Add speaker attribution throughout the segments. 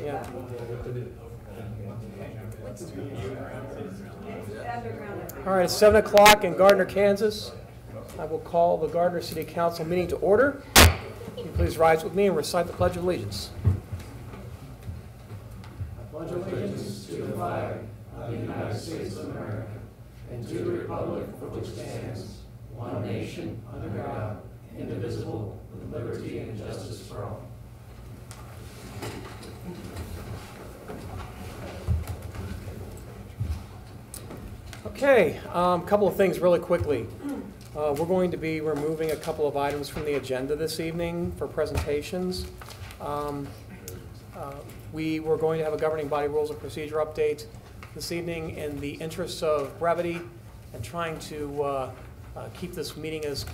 Speaker 1: Yeah. All right, it's 7 o'clock in Gardner, Kansas. I will call the Gardner City Council meeting to order. Can you please rise with me and recite the Pledge of Allegiance? I pledge allegiance to the flag of the United States of America and to the republic for which it stands, one nation, under God, indivisible, with liberty and justice for all. Okay, a couple of things really quickly. We're going to be removing a couple of items from the agenda this evening for presentations. We were going to have a governing body rules and procedure update this evening. In the interests of brevity and trying to keep this meeting as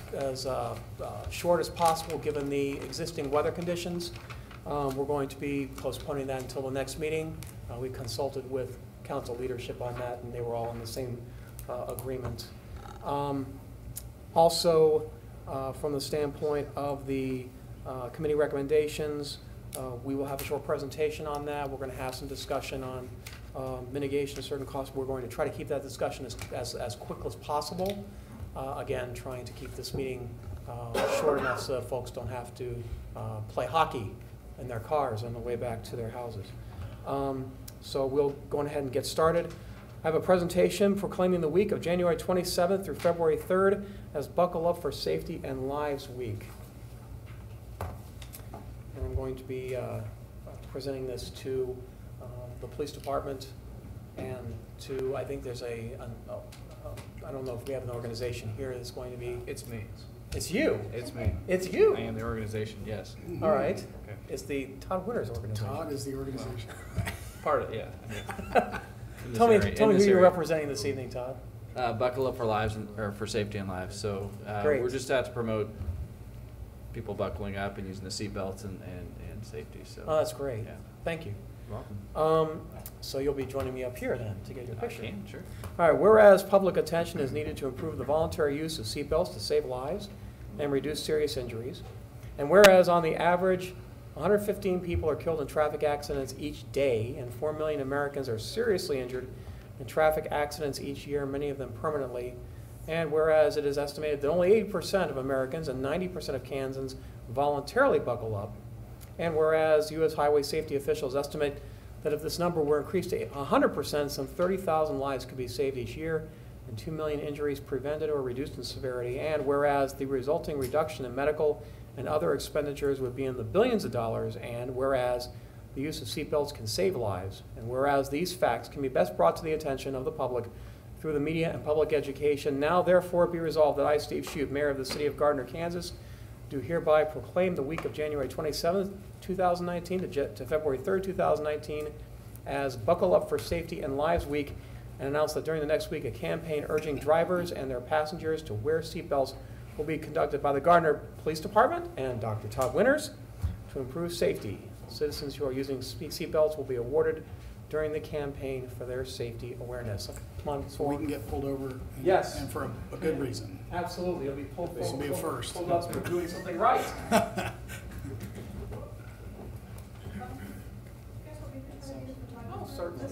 Speaker 1: short as possible given the existing weather conditions, we're going to be postponing that until the next meeting. We consulted with council leadership on that, and they were all in the same agreement. Also, from the standpoint of the committee recommendations, we will have a short presentation on that. We're going to have some discussion on mitigation of certain costs. We're going to try to keep that discussion as quick as possible. Again, trying to keep this meeting short enough so that folks don't have to play hockey in their cars on the way back to their houses. So we'll go ahead and get started. I have a presentation proclaiming the week of January 27th through February 3rd as Buckle Up for Safety and Lives Week. And I'm going to be presenting this to the police department and to, I think there's I don't know if we have an organization here that's going to be.
Speaker 2: It's me.
Speaker 1: It's you.
Speaker 2: It's me.
Speaker 1: It's you.
Speaker 2: I am the organization, yes.
Speaker 1: All right.
Speaker 2: Okay.
Speaker 1: It's the Todd Winters organization.
Speaker 3: Todd is the organization.
Speaker 2: Part of it, yeah.
Speaker 1: Tell me who you're representing this evening, Todd.
Speaker 2: Buckle Up for Lives, or for Safety and Lives. So we're just out to promote people buckling up and using the seatbelts and safety. So.
Speaker 1: Oh, that's great.
Speaker 2: Yeah.
Speaker 1: Thank you.
Speaker 2: You're welcome.
Speaker 1: So you'll be joining me up here then to get your picture.
Speaker 2: I can, sure.
Speaker 1: All right. Whereas public attention is needed to improve the voluntary use of seatbelts to save lives and reduce serious injuries, and whereas on the average 115 people are killed in traffic accidents each day, and 4 million Americans are seriously injured in traffic accidents each year, many of them permanently. And whereas it is estimated that only 80% of Americans and 90% of Kansans voluntarily buckle up, and whereas U.S. highway safety officials estimate that if this number were increased to 100%, some 30,000 lives could be saved each year, and 2 million injuries prevented or reduced in severity. And whereas the resulting reduction in medical and other expenditures would be in the billions of dollars, and whereas the use of seatbelts can save lives, and whereas these facts can be best brought to the attention of the public through the media and public education, now therefore be resolved that I, Steve Shute, Mayor of the City of Gardner, Kansas, do hereby proclaim the week of January 27th, 2019 to February 3rd, 2019 as Buckle Up for Safety and Lives Week, and announce that during the next week a campaign urging drivers and their passengers to wear seatbelts will be conducted by the Gardner Police Department and Dr. Todd Winters to improve safety. Citizens who are using seatbelts will be awarded during the campaign for their safety awareness. Come on,
Speaker 3: So we can get pulled over. And,
Speaker 1: yes.
Speaker 3: And for a good reason.
Speaker 1: Absolutely. It'll be pulled.
Speaker 3: This will be a first.
Speaker 1: Pulled up for doing something right. Oh, certainly.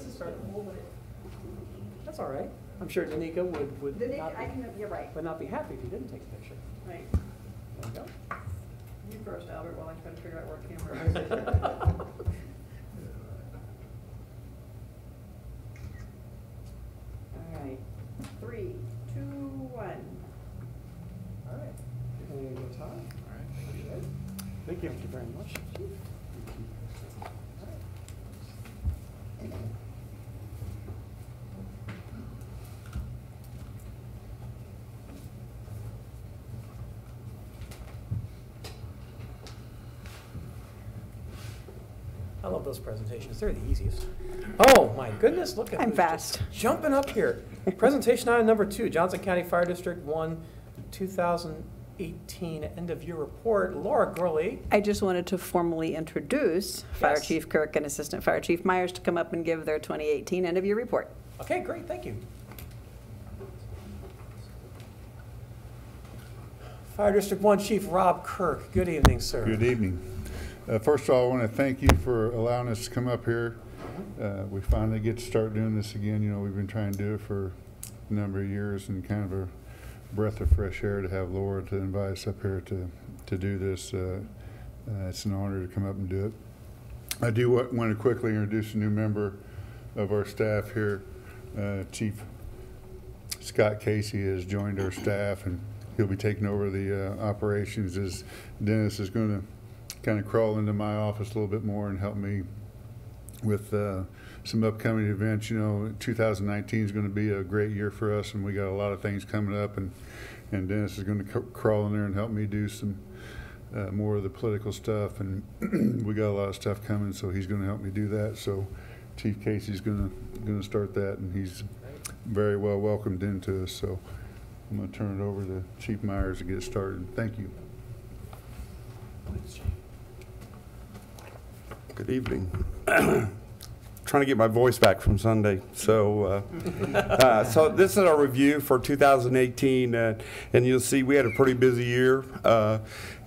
Speaker 1: That's all right. I'm sure Danica would not be,
Speaker 4: You're right.
Speaker 1: would not be happy if you didn't take a picture.
Speaker 4: Right.
Speaker 1: There you go.
Speaker 4: You first, Albert, while I try to figure out where camera is. All right. 3, 2, 1.
Speaker 1: All right. Any good time?
Speaker 2: All right, thank you.
Speaker 1: Okay. Thank you very much. I love those presentations. They're the easiest. Oh, my goodness, look at
Speaker 5: I'm
Speaker 1: who's
Speaker 5: fast.
Speaker 1: just jumping up here. Presentation item number 2, Johnson County Fire District 1, 2018 end of year report. Laura Gurley.
Speaker 5: I just wanted to formally introduce Fire
Speaker 1: Yes.
Speaker 5: Chief Kirk and Assistant Fire Chief Myers to come up and give their 2018 end of year report.
Speaker 1: Okay, great, thank you. Fire District 1 Chief Rob Kirk. Good evening, sir.
Speaker 6: Good evening. First of all, I want to thank you for allowing us to come up here. We finally get to start doing this again. You know, we've been trying to do it for a number of years, and kind of a breath of fresh air to have Laura to invite us up here to do this. It's an honor to come up and do it. I do want to quickly introduce a new member of our staff here. Chief Scott Casey has joined our staff, and he'll be taking over the operations as Dennis is going to kind of crawl into my office a little bit more and help me with some upcoming events. You know, 2019 is going to be a great year for us, and we got a lot of things coming up, and Dennis is going to crawl in there and help me do some more of the political stuff, and we got a lot of stuff coming, so he's going to help me do that. So Chief Casey's going to start that, and he's very well welcomed into us. So I'm going to turn it over to Chief Myers to get started. Thank you.
Speaker 7: Good evening. Trying to get my voice back from Sunday. So so this is our review for 2018, and you'll see we had a pretty busy year.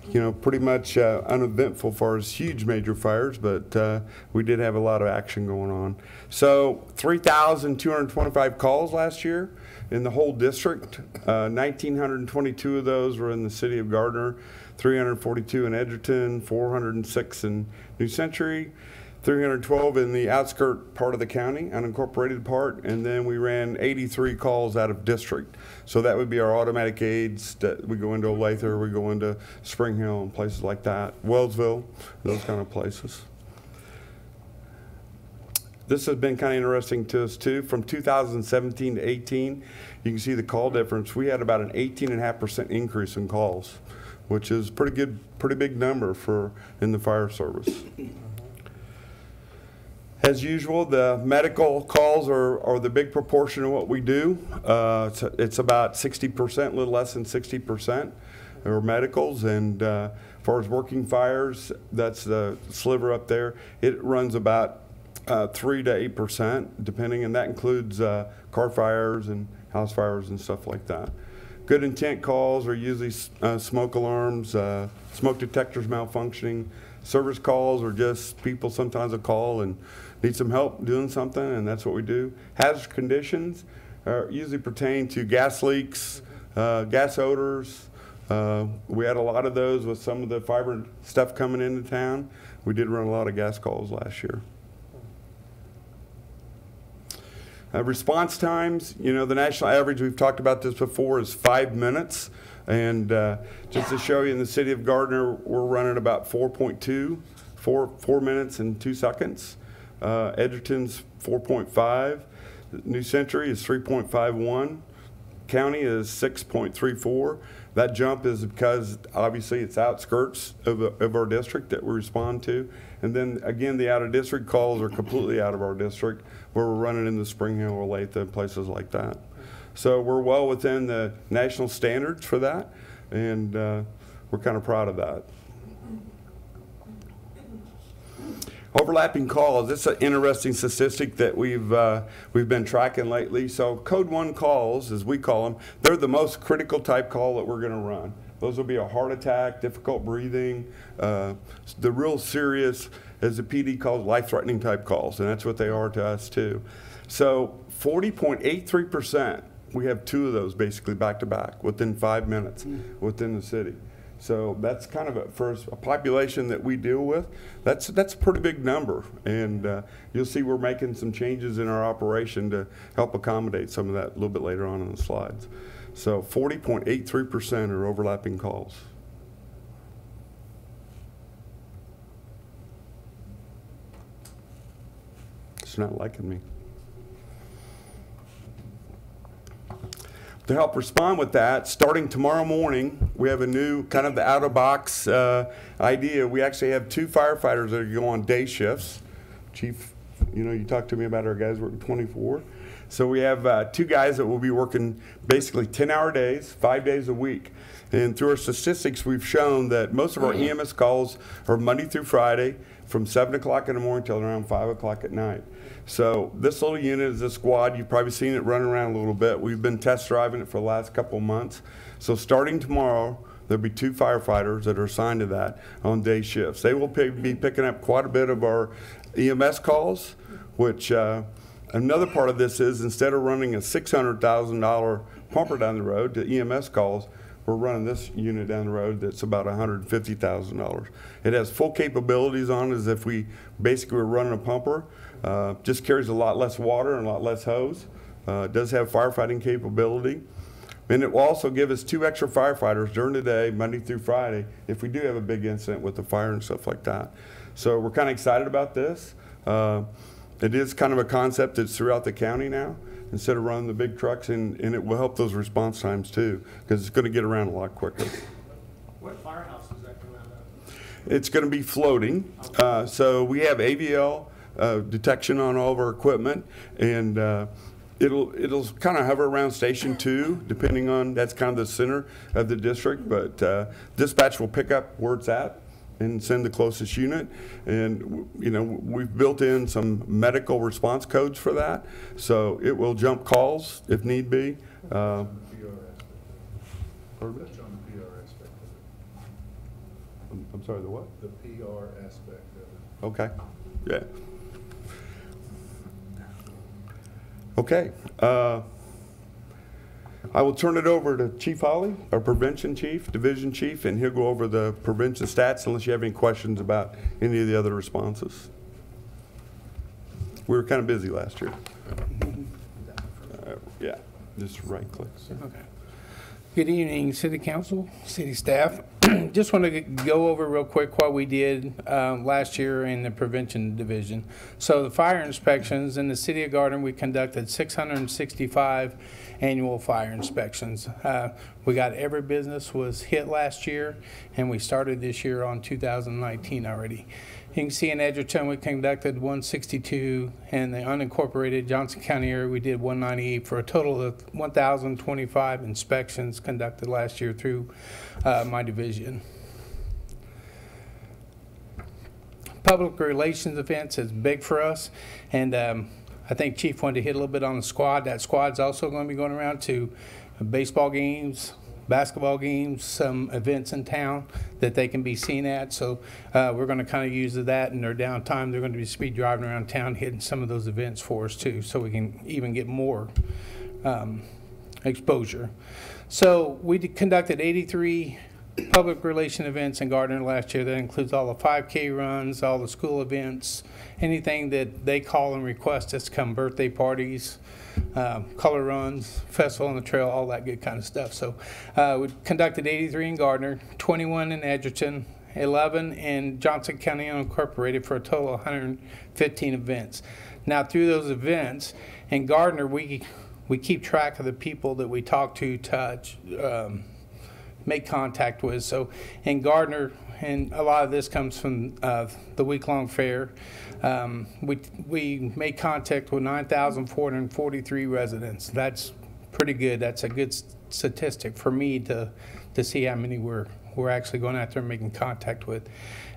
Speaker 7: You know, pretty much uneventful as far as huge major fires, but we did have a lot of action going on. So 3,225 calls last year in the whole district. 1,922 of those were in the city of Gardner, 342 in Edgerton, 406 in New Century, 312 in the outskirt part of the county, unincorporated part, and then we ran 83 calls out of district. So that would be our automatic aids that we go into Olathe, we go into Spring Hill and places like that, Wellsville, those kind of places. This has been kind of interesting to us too. From 2017 to 18, you can see the call difference. We had about an 18.5% increase in calls, which is pretty good, pretty big number for in the fire service. As usual, the medical calls are the big proportion of what we do. It's about 60%, a little less than 60% are medicals, and as far as working fires, that's the sliver up there. It runs about 3 to 8%, depending, and that includes car fires and house fires and stuff like that. Good intent calls are usually smoke alarms, smoke detectors malfunctioning. Service calls are just people sometimes will call and need some help doing something, and that's what we do. Hazardous conditions usually pertain to gas leaks, gas odors. We had a lot of those with some of the fiber stuff coming into town. We did run a lot of gas calls last year. Response times, you know, the national average, we've talked about this before, is 5 minutes. And just to show you, in the city of Gardner, we're running about 4.2, 4 minutes and 2 seconds. Edgerton's 4.5. New Century is 3.51. County is 6.34. That jump is because obviously it's outskirts of our district that we respond to. And then again, the out of district calls are completely out of our district, where we're running in the Spring Hill, Olathe, and places like that. So we're well within the national standards for that, and we're kind of proud of that. Overlapping calls, this is an interesting statistic that we've been tracking lately. So code 1 calls, as we call them, they're the most critical type call that we're going to run. Those will be a heart attack, difficult breathing, the real serious, as the PD calls, life-threatening type calls, and that's what they are to us too. So 40.83%, we have 2 of those basically back to back within 5 minutes within the city. So that's kind of for a population that we deal with, that's a pretty big number. And you'll see we're making some changes in our operation to help accommodate some of that a little bit later on in the slides. So 40.83% are overlapping calls. It's not liking me. To help respond with that, starting tomorrow morning, we have a new kind of the out-of-box idea. We actually have 2 firefighters that are go on day shifts. Chief, you know, you talked to me about our guys working 24. So we have 2 guys that will be working basically 10-hour days, 5 days a week. And through our statistics, we've shown that most of our EMS calls are Monday through Friday from 7 o'clock in the morning till around 5 o'clock at night. So this little unit is a squad. You've probably seen it running around a little bit. We've been test driving it for the last couple of months. So starting tomorrow, there'll be 2 firefighters that are assigned to that on day shifts. They will be picking up quite a bit of our EMS calls, which another part of this is instead of running a $600,000 pumper down the road to EMS calls, we're running this unit down the road that's about $150,000. It has full capabilities on it as if we basically were running a pumper. Just carries a lot less water and a lot less hose. It does have firefighting capability. And it will also give us 2 extra firefighters during the day, Monday through Friday, if we do have a big incident with the fire and stuff like that. So we're kind of excited about this. It is kind of a concept that's throughout the county now, instead of running the big trucks, and it will help those response times too, because it's going to get around a lot quicker.
Speaker 1: What firehouse is that coming out of?
Speaker 7: It's going to be floating. So we have AVL detection on all of our equipment, and it'll kind of hover around Station 2, depending on, that's kind of the center of the district, but dispatch will pick up where it's at and send the closest unit. And you know, we've built in some medical response codes for that, so it will jump calls if need be.
Speaker 6: Touch on the PR aspect of it.
Speaker 7: I'm sorry, the what?
Speaker 6: The PR aspect of it.
Speaker 7: Okay, yeah. Okay, I will turn it over to Chief Holly, our prevention chief, division chief, and he'll go over the prevention stats unless you have any questions about any of the other responses. We were kind of busy last year. Yeah, just right click.
Speaker 8: Okay. Good evening, City Council, City staff. Just want to go over real quick what we did last year in the prevention division. So the fire inspections in the City of Gardner, we conducted 665 annual fire inspections. We got every business was hit last year, and we started this year on 2019 already. You can see in Edgerton we conducted 162, and the unincorporated Johnson County area we did 198 for a total of 1,025 inspections conducted last year through my division. Public relations events is big for us, and I think Chief wanted to hit a little bit on the squad. That squad's also going to be going around to baseball games, basketball games, some events in town that they can be seen at. So we're going to kind of use that in their downtime. They're going to be speed driving around town, hitting some of those events for us too, so we can even get more exposure. So we conducted 83 public relation events in Gardner last year. That includes all the 5K runs, all the school events, anything that they call and request us to come, birthday parties, color runs, festival on the trail, all that good kind of stuff. So we conducted 83 in Gardner, 21 in Edgerton, 11 in Johnson County Unincorporated for a total of 115 events. Now through those events in Gardner, we keep track of the people that we talk to, touch, make contact with. So in Gardner, and a lot of this comes from the week-long fair, we made contact with 9,443 residents. That's pretty good. That's a good statistic for me to see how many we're actually going out there and making contact with.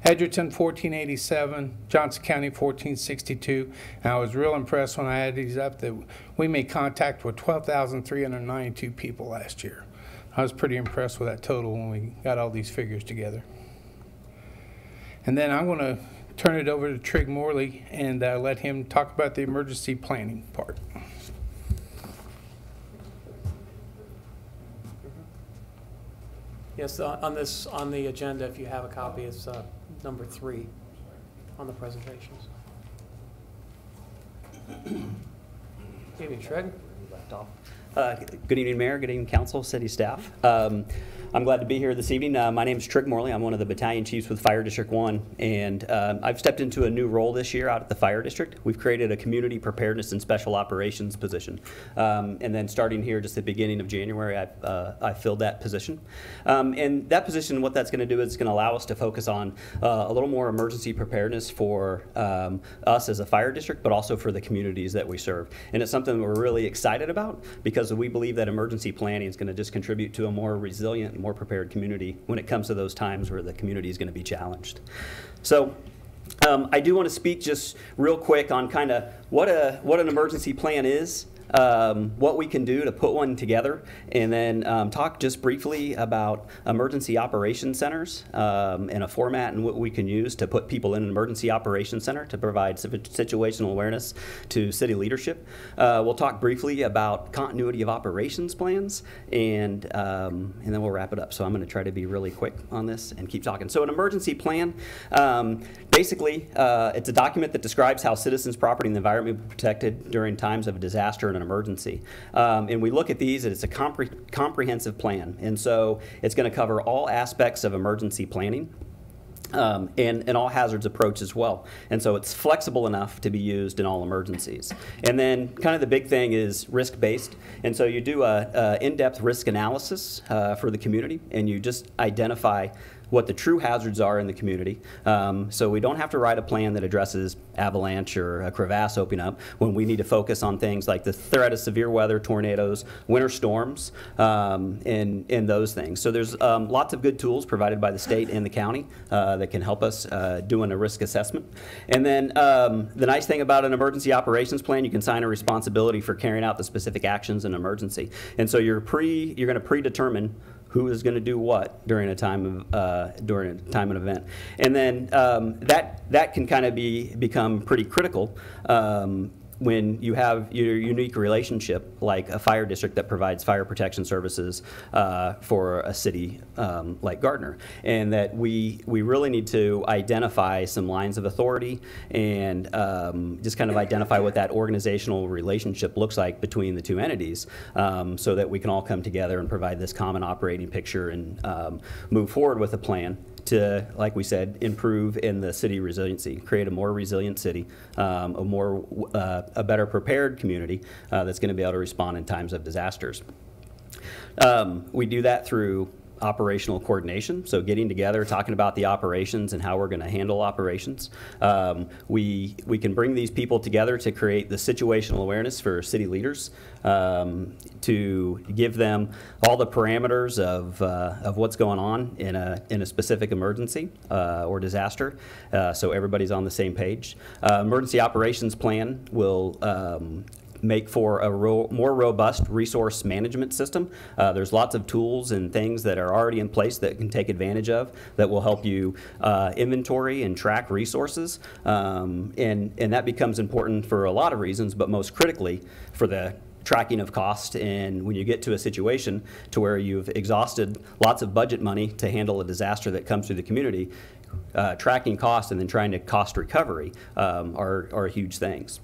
Speaker 8: Edgerton 1487, Johnson County 1462. And I was real impressed when I added these up that we made contact with 12,392 people last year. I was pretty impressed with that total when we got all these figures together. And then I'm going to turn it over to Trig Morley and let him talk about the emergency planning part.
Speaker 1: Yes, on the agenda, if you have a copy, it's number 3 on the presentations. Good evening, Trig.
Speaker 9: Good evening, Mayor. Good evening, Council, City staff. I'm glad to be here this evening. My name is Trig Morley. I'm one of the battalion chiefs with Fire District 1, and I've stepped into a new role this year out at the Fire District. We've created a community preparedness and special operations position, and then starting here just at the beginning of January, I filled that position. And that position, what that's going to do is it's going to allow us to focus on a little more emergency preparedness for us as a fire district, but also for the communities that we serve. And it's something that we're really excited about because we believe that emergency planning is going to just contribute to a more resilient, more prepared community when it comes to those times where the community is going to be challenged. So I do want to speak just real quick on kind of what an emergency plan is, what we can do to put one together, and then talk just briefly about emergency operations centers and a format and what we can use to put people in an emergency operations center to provide situational awareness to city leadership. We'll talk briefly about continuity of operations plans, and then we'll wrap it up. So I'm going to try to be really quick on this and keep talking. So an emergency plan, basically, it's a document that describes how citizens' property and the environment will be protected during times of a disaster and an emergency. And we look at these, and it's a comprehensive plan. And so it's going to cover all aspects of emergency planning. And all hazards approach as well. And so it's flexible enough to be used in all emergencies. And then kind of the big thing is risk-based. And so you do a in-depth risk analysis for the community, and you just identify what the true hazards are in the community. So we don't have to write a plan that addresses avalanche or a crevasse opening up when we need to focus on things like the threat of severe weather, tornadoes, winter storms, and those things. So there's lots of good tools provided by the state and the county that can help us doing a risk assessment. And then the nice thing about an emergency operations plan, you can sign a responsibility for carrying out the specific actions in an emergency. And so you're going to predetermine who is going to do what during a time of an event, and then that can kind of become pretty critical when you have your unique relationship like a fire district that provides fire protection services for a city like Gardner, and that we really need to identify some lines of authority and just kind of identify what that organizational relationship looks like between the two entities, so that we can all come together and provide this common operating picture and move forward with a plan to, like we said, improve in the city resiliency, create a more resilient city, a better prepared community that's going to be able to respond in times of disasters. We do that through operational coordination, so getting together, talking about the operations and how we're going to handle operations. We can bring these people together to create the situational awareness for city leaders, to give them all the parameters of what's going on in a specific emergency or disaster, so everybody's on the same page. Emergency operations plan will make for a more robust resource management system. There's lots of tools and things that are already in place that can take advantage of that will help you inventory and track resources. And that becomes important for a lot of reasons, but most critically for the tracking of cost. And when you get to a situation to where you've exhausted lots of budget money to handle a disaster that comes through the community, tracking cost and then trying to cost recovery are huge things.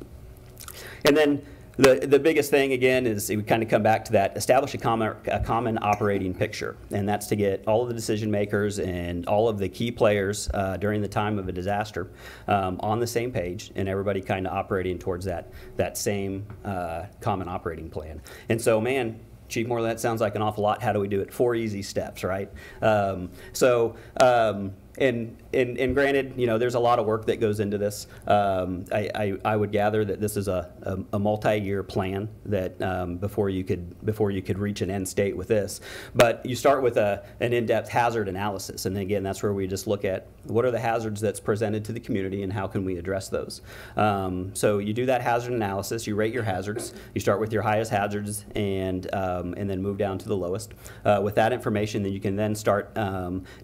Speaker 9: And then the biggest thing, again, is we kind of come back to that, establish a common operating picture. And that's to get all of the decision makers and all of the key players during the time of a disaster on the same page, and everybody kind of operating towards that same common operating plan. And so, man, Chief Moore, that sounds like an awful lot. How do we do it? 4 easy steps, right? And granted, you know, there's a lot of work that goes into this. I would gather that this is a multi-year plan that before you could reach an end state with this. But you start with an in-depth hazard analysis, and again, that's where we just look at what are the hazards that's presented to the community and how can we address those. So you do that hazard analysis. You rate your hazards. You start with your highest hazards and then move down to the lowest. With that information, then you can then start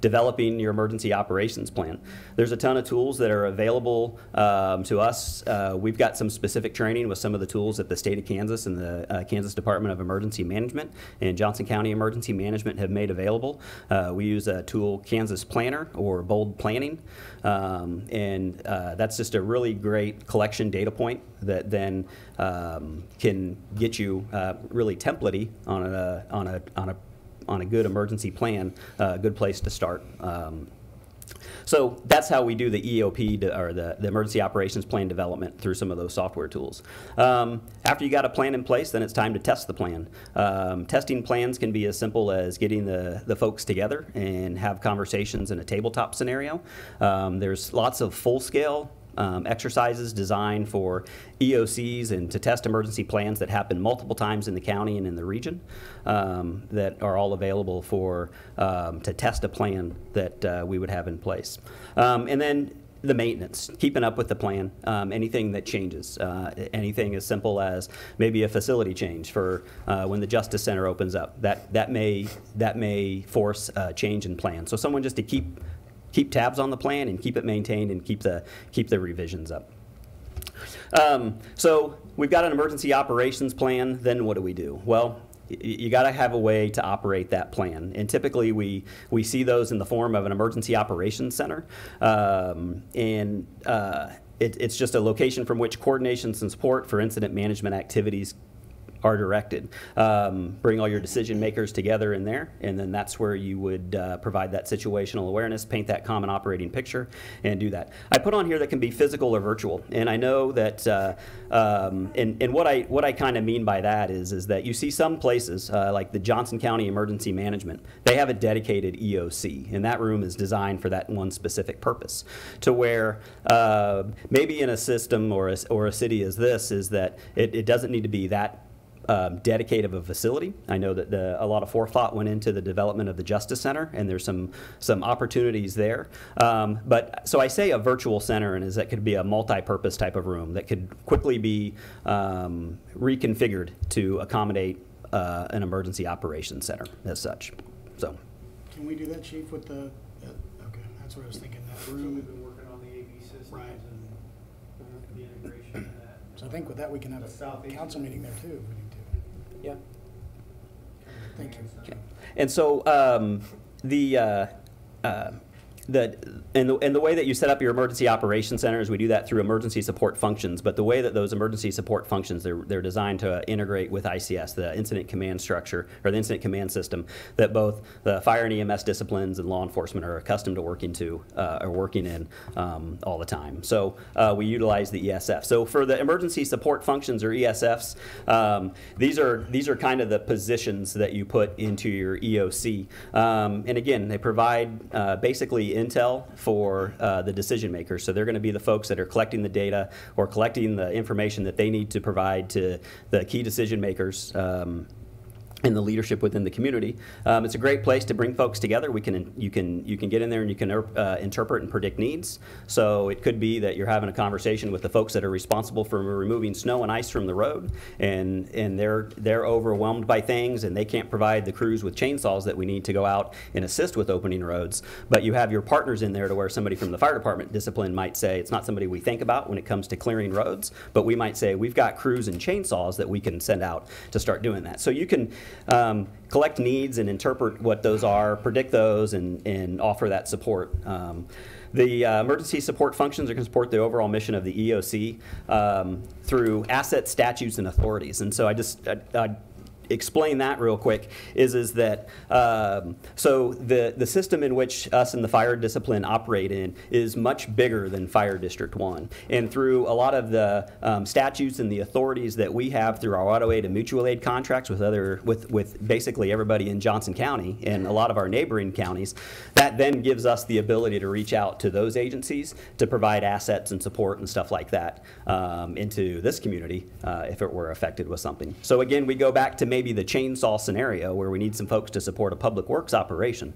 Speaker 9: developing your emergency operations plan. There's a ton of tools that are available to us. We've got some specific training with some of the tools that the state of Kansas and the Kansas Department of Emergency Management and Johnson County Emergency Management have made available. We use a tool, Kansas Planner or Bold Planning, and that's just a really great collection data point that then can get you really templatey on a good emergency plan, a good place to start. So that's how we do the EOP, or the Emergency Operations Plan development, through some of those software tools. After you got a plan in place, then it's time to test the plan. Testing plans can be as simple as getting the folks together and have conversations in a tabletop scenario. There's lots of full-scale exercises designed for EOCs and to test emergency plans that happen multiple times in the county and in the region, that are all available for to test a plan that we would have in place. And then the maintenance, keeping up with the plan, anything that changes, anything as simple as maybe a facility change for when the Justice Center opens up. That may force a change in plan. So someone just to keep tabs on the plan and keep it maintained and keep the revisions up. So we've got an emergency operations plan. Then what do we do? Well, you got to have a way to operate that plan, and typically we see those in the form of an emergency operations center, it's just a location from which coordinations and support for incident management activities are directed. Bring all your decision makers together in there, and then that's where you would provide that situational awareness, paint that common operating picture, and do that. I put on here that can be physical or virtual, and I know that, and what I kind of mean by that is that you see some places, like the Johnson County Emergency Management, they have a dedicated EOC, and that room is designed for that one specific purpose, to where maybe in a system or a city as this, is that it doesn't need to be that dedicated of a facility. I know that a lot of forethought went into the development of the Justice Center, and there's some opportunities there. But so I say a virtual center, and that could be a multi-purpose type of room that could quickly be reconfigured to accommodate an emergency operations center as such. So,
Speaker 3: Can we do that, Chief, with the, okay, that's what I was thinking, that
Speaker 1: So we've
Speaker 3: room.
Speaker 1: been working on the AV systems
Speaker 3: Right.
Speaker 1: and the integration of that.
Speaker 3: So I think with that, we can have a council meeting there too, if we need to.
Speaker 1: Yeah.
Speaker 3: Thank you.
Speaker 9: okay. And so the way that you set up your emergency operations centers, we do that through emergency support functions. But the way that those emergency support functions, they're designed to integrate with ICS, the incident command structure, or the incident command system, that both the fire and EMS disciplines and law enforcement are accustomed to working in all the time. So we utilize the ESF. So for the emergency support functions, or ESFs, these are kind of the positions that you put into your EOC. And again, they provide basically intel for the decision makers. So they're going to be the folks that are collecting the data or collecting the information that they need to provide to the key decision makers and the leadership within the community. It's a great place to bring folks together. You can get in there and you can interpret and predict needs. So it could be that you're having a conversation with the folks that are responsible for removing snow and ice from the road, and they're overwhelmed by things, and they can't provide the crews with chainsaws that we need to go out and assist with opening roads. But you have your partners in there, to where somebody from the fire department discipline might say, it's not somebody we think about when it comes to clearing roads, but we might say, we've got crews and chainsaws that we can send out to start doing that. So you can collect needs and interpret what those are, predict those, and offer that support. The emergency support functions are going to support the overall mission of the EOC through asset statutes and authorities. And so I explain that real quick is that so the system in which us and the fire discipline operate in is much bigger than Fire District 1, and through a lot of the statutes and the authorities that we have through our auto aid and mutual aid contracts with basically everybody in Johnson County and a lot of our neighboring counties, that then gives us the ability to reach out to those agencies to provide assets and support and stuff like that into this community if it were affected with something. So again, we go back to maybe the chainsaw scenario where we need some folks to support a public works operation.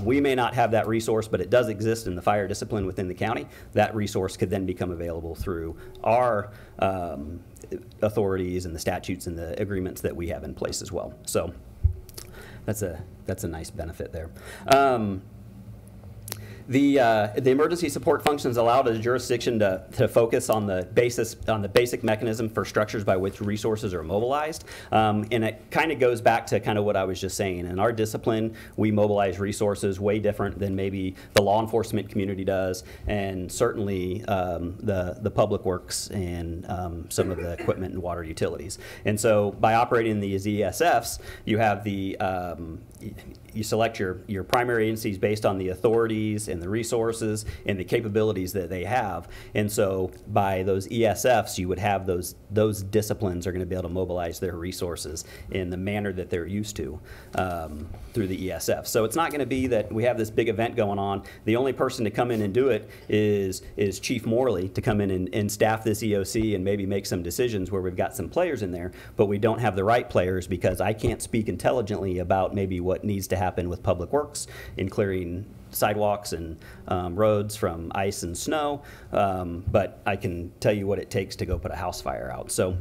Speaker 9: We may not have that resource, but it does exist in the fire discipline within the county. That resource could then become available through our authorities and the statutes and the agreements that we have in place as well. So that's a nice benefit there. The emergency support functions allowed a jurisdiction to focus on the basic mechanism for structures by which resources are mobilized, and it kind of goes back to kind of what I was just saying. In our discipline, we mobilize resources way different than maybe the law enforcement community does, and certainly the public works and some of the equipment and water utilities. And so by operating these ESFs, you have you select your primary agencies based on the authorities and the resources and the capabilities that they have. And so by those ESFs, you would have those disciplines are going to be able to mobilize their resources in the manner that they're used to through the ESF. So it's not going to be that we have this big event going on. The only person to come in and do it is Chief Morley to come in and staff this EOC and maybe make some decisions where we've got some players in there, but we don't have the right players because I can't speak intelligently about maybe what needs to happen with Public Works in clearing sidewalks and roads from ice and snow, but I can tell you what it takes to go put a house fire out. So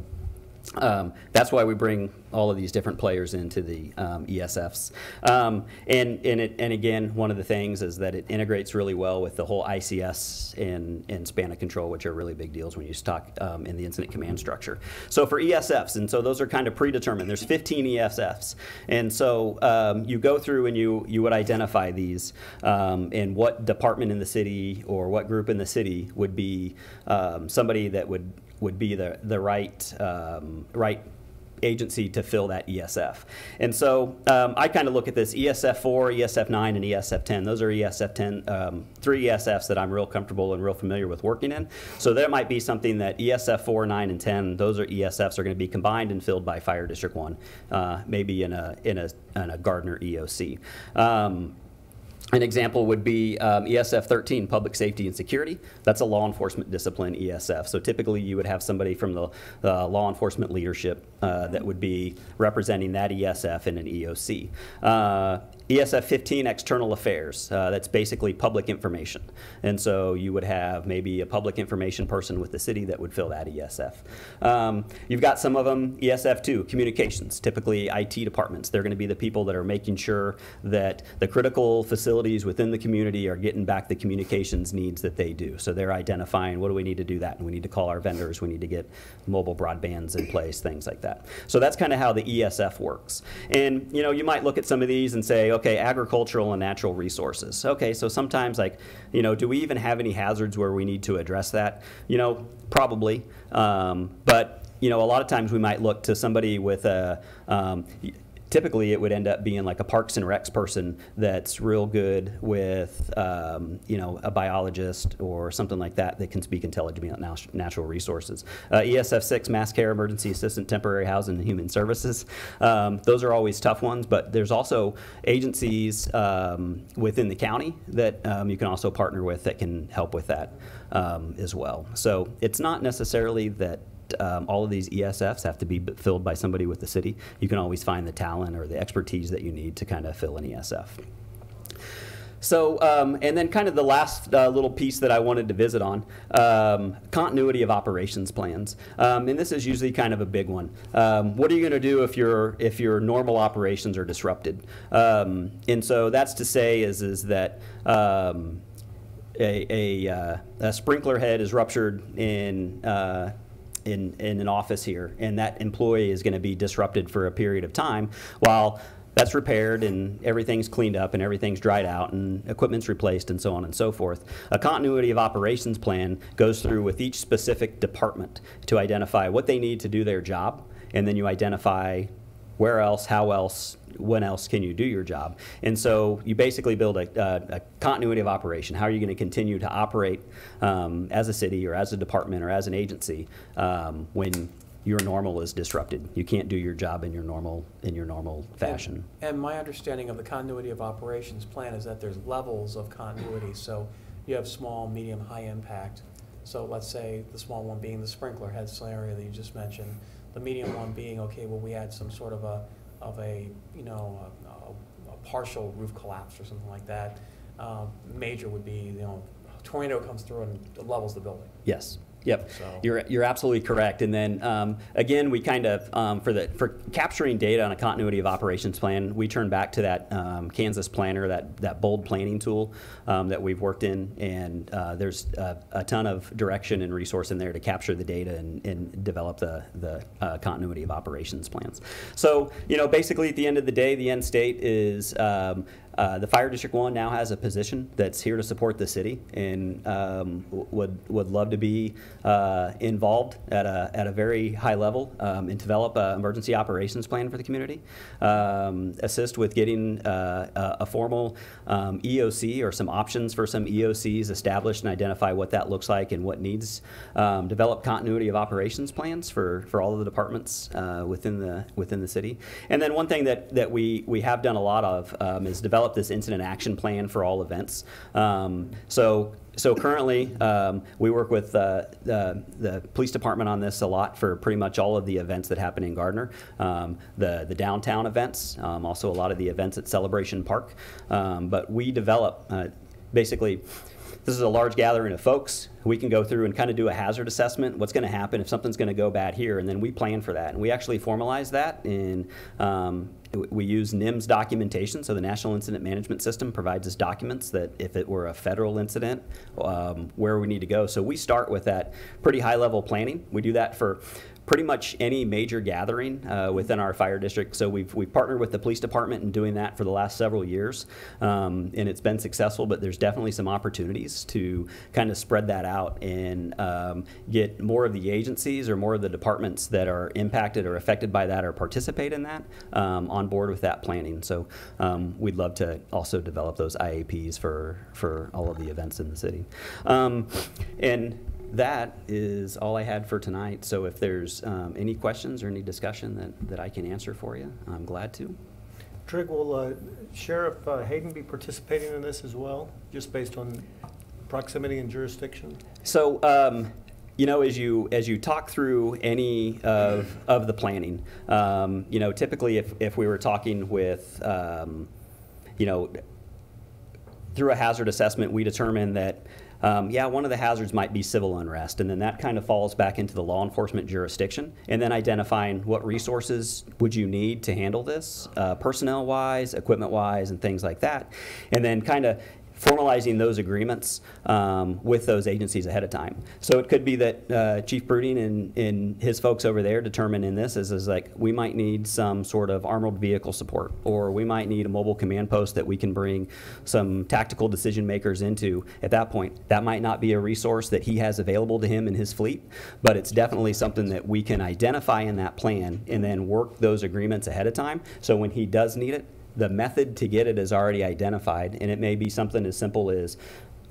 Speaker 9: that's why we bring all of these different players into the ESFs. And again, one of the things is that it integrates really well with the whole ICS and span of control, which are really big deals when you talk in the incident command structure. So for ESFs, and so those are kind of predetermined. There's 15 ESFs. And so you go through and you would identify these and what department in the city or what group in the city would be somebody that would be the right agency to fill that ESF. And so I kind of look at this ESF 4, ESF 9, and ESF 10. Those are ESF 10, 3 ESFs that I'm real comfortable and real familiar with working in. So there might be something that ESF 4, 9, and 10, those are ESFs are going to be combined and filled by Fire District 1, maybe in a Gardner EOC. An example would be ESF 13, Public Safety and Security. That's a law enforcement discipline ESF. So typically you would have somebody from the law enforcement leadership that would be representing that ESF in an EOC. ESF 15, External Affairs. That's basically public information. And so you would have maybe a public information person with the city that would fill that ESF. You've got some of them, ESF 2, Communications, typically IT departments. They're going to be the people that are making sure that the critical facilities within the community are getting back the communications needs that they do. So they're identifying what do we need to do that, and we need to call our vendors, we need to get mobile broadbands in place, things like that. So that's kind of how the ESF works. And you might look at some of these and say, okay, agricultural and natural resources. Okay, so sometimes do we even have any hazards where we need to address that? Probably, but a lot of times we might look to somebody with a typically it would end up being like a Parks and Recs person that's real good with, a biologist or something like that that can speak intelligently about natural resources. ESF 6, Mass Care, Emergency Assistant, Temporary Housing, and Human Services. Those are always tough ones, but there's also agencies within the county that you can also partner with that can help with that as well. So it's not necessarily that all of these ESFs have to be filled by somebody with the city. You can always find the talent or the expertise that you need to kind of fill an ESF. So, and then kind of the last little piece that I wanted to visit on, continuity of operations plans. And this is usually kind of a big one. What are you going to do if your normal operations are disrupted? And so that's to say is that a sprinkler head is ruptured in an office here, and that employee is going to be disrupted for a period of time while that's repaired and everything's cleaned up and everything's dried out and equipment's replaced and so on and so forth. A continuity of operations plan goes through with each specific department to identify what they need to do their job, and then you identify where else, how else, when else can you do your job. And so you basically build a continuity of operation. How are you going to continue to operate as a city or as a department or as an agency when your normal is disrupted? You can't do your job in your normal fashion.
Speaker 1: And my understanding of the continuity of operations plan is that there's levels of continuity. So you have small, medium, high impact. So let's say the small one being the sprinkler head scenario that you just mentioned. The medium one being, okay, well, we had some sort of a partial roof collapse or something like that. Major would be, a tornado comes through and levels the building.
Speaker 9: Yes. Yep,
Speaker 1: So-
Speaker 9: you're absolutely correct. And then again, we kind of for capturing data on a continuity of operations plan, we turn back to that Kansas Planner, that bold planning tool that we've worked in, and there's a ton of direction and resource in there to capture the data and develop the continuity of operations plans. So basically at the end of the day, the end state is. The Fire District 1 now has a position that's here to support the city, and would love to be involved at a very high level and develop an emergency operations plan for the community, assist with getting a formal EOC or some options for some EOCs established and identify what that looks like and what needs, develop continuity of operations plans for all of the departments within the city. And then one thing that we have done a lot of is develop this incident action plan for all events. So currently, we work with the police department on this a lot for pretty much all of the events that happen in Gardner. The downtown events, also a lot of the events at Celebration Park. But we develop, basically, this is a large gathering of folks. We can go through and kind of do a hazard assessment. What's going to happen if something's going to go bad here? And then we plan for that. And we actually formalize that in we use NIMS documentation, so the National Incident Management System provides us documents that if it were a federal incident, where we need to go. So we start with that pretty high-level planning. We do that for pretty much any major gathering within our fire district. So we've partnered with the police department in doing that for the last several years, and it's been successful, but there's definitely some opportunities to kind of spread that out and get more of the agencies or more of the departments that are impacted or affected by that or participate in that on board with that planning. So we'd love to also develop those IAPs for all of the events in the city. And that is all I had for tonight. So if there's any questions or any discussion that I can answer for you, I'm glad to.
Speaker 10: Trig, will Sheriff Hayden be participating in this as well, just based on proximity and jurisdiction? So, as you talk through any of the planning, typically if we were talking with, through a hazard assessment, we determine that one of the hazards might be civil unrest, and then that kind of falls back into the law enforcement jurisdiction, and then identifying what resources would you need to handle this, personnel-wise, equipment-wise, and things like that, and then kind of formalizing those agreements with those agencies ahead of time. So it could be that Chief Brooding and his folks over there determine in this is like, we might need some sort of armored vehicle support, or we might need a mobile command post that we can bring some tactical decision makers into. At that point, that might not be a resource that he has available to him in his fleet, but it's definitely something that we can identify in that plan and then work those agreements ahead of time. So when he does need it, the method to get it is already identified, and it may be something as simple as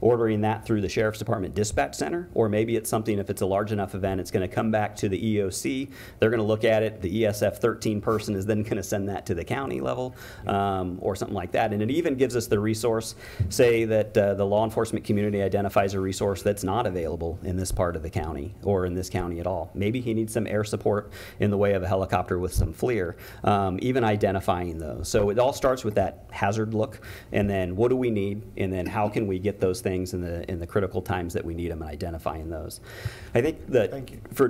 Speaker 10: ordering that through the Sheriff's Department Dispatch Center, or maybe it's something, if it's a large enough event, it's going to come back to the EOC. They're going to look at it. The ESF 13 person is then going to send that to the county level or something like that. And it even gives us the resource, say that the law enforcement community identifies a resource that's not available in this part of the county or in this county at all. Maybe he needs some air support in the way of a helicopter with some FLIR, even identifying those. So it all starts with that hazard look, and then what do we need, and then how can we get those things in the critical times that we need them, and identifying those. I think that for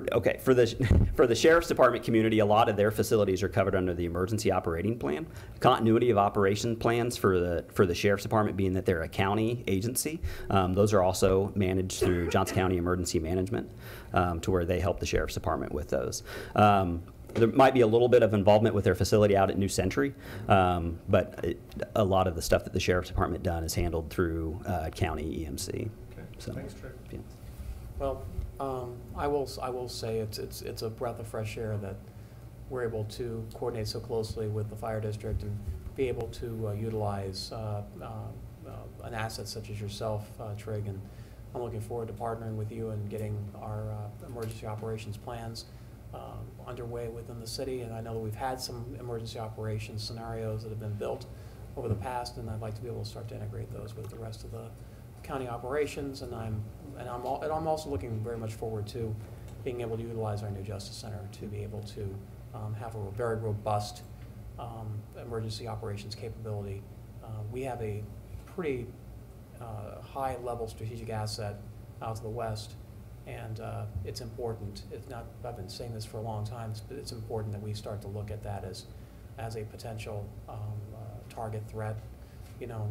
Speaker 10: the Sheriff's Department community, a lot of their facilities are covered under the emergency operating plan. Continuity of operation plans for the Sheriff's Department, being that they're a county agency, those are also managed through Johnson County Emergency Management, to where they help the Sheriff's Department with those. There might be a little bit of involvement with their facility out at New Century, but a lot of the stuff that the Sheriff's Department done is handled through county EMC. Okay.
Speaker 9: So,
Speaker 10: thanks, Trey.
Speaker 9: yeah.
Speaker 1: Well, I will say it's a breath of fresh air that we're able to coordinate so closely with the fire district and be able to utilize an asset such as yourself, Trig, and I'm looking forward to partnering with you and getting our emergency operations plans underway within the city. And I know that we've had some emergency operations scenarios that have been built over the past, and I'd like to be able to start to integrate those with the rest of the county operations. And I'm also looking very much forward to being able to utilize our new Justice Center to be able to have a very robust emergency operations capability. We have a pretty high level strategic asset out to the west, And it's important. It's not, I've been saying this for a long time, but it's important that we start to look at that as a potential target threat. You know,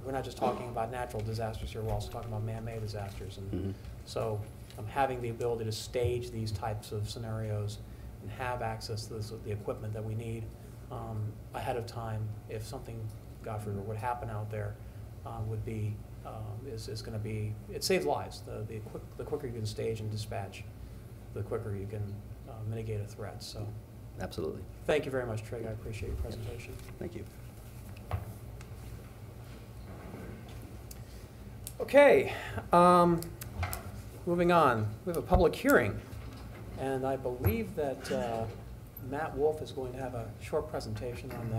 Speaker 1: we're not just talking about natural disasters here, we're also talking about man-made disasters. And so having the ability to stage these types of scenarios and have access to the equipment that we need ahead of time, if something, God forbid, would happen out there, would be, is going to be, it saves lives. The quicker you can stage and dispatch, the quicker you can mitigate a threat. So,
Speaker 10: Absolutely.
Speaker 1: thank you very much, Trig. I appreciate your presentation.
Speaker 10: Thank you.
Speaker 1: Okay, moving on. We have a public hearing, and I believe that Matt Wolf is going to have a short presentation on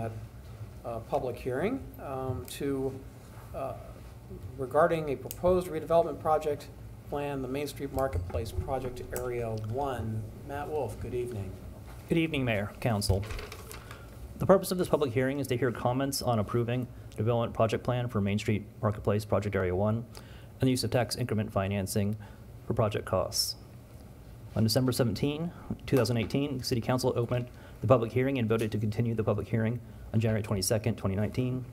Speaker 1: that public hearing regarding a proposed redevelopment project plan, the Main Street Marketplace Project Area 1. Matt Wolf, good evening.
Speaker 11: Good evening, Mayor, Council. The purpose of this public hearing is to hear comments on approving the development project plan for Main Street Marketplace Project Area 1 and the use of tax increment financing for project costs. On December 17, 2018, the City Council opened the public hearing and voted to continue the public hearing on January 22nd, 2019.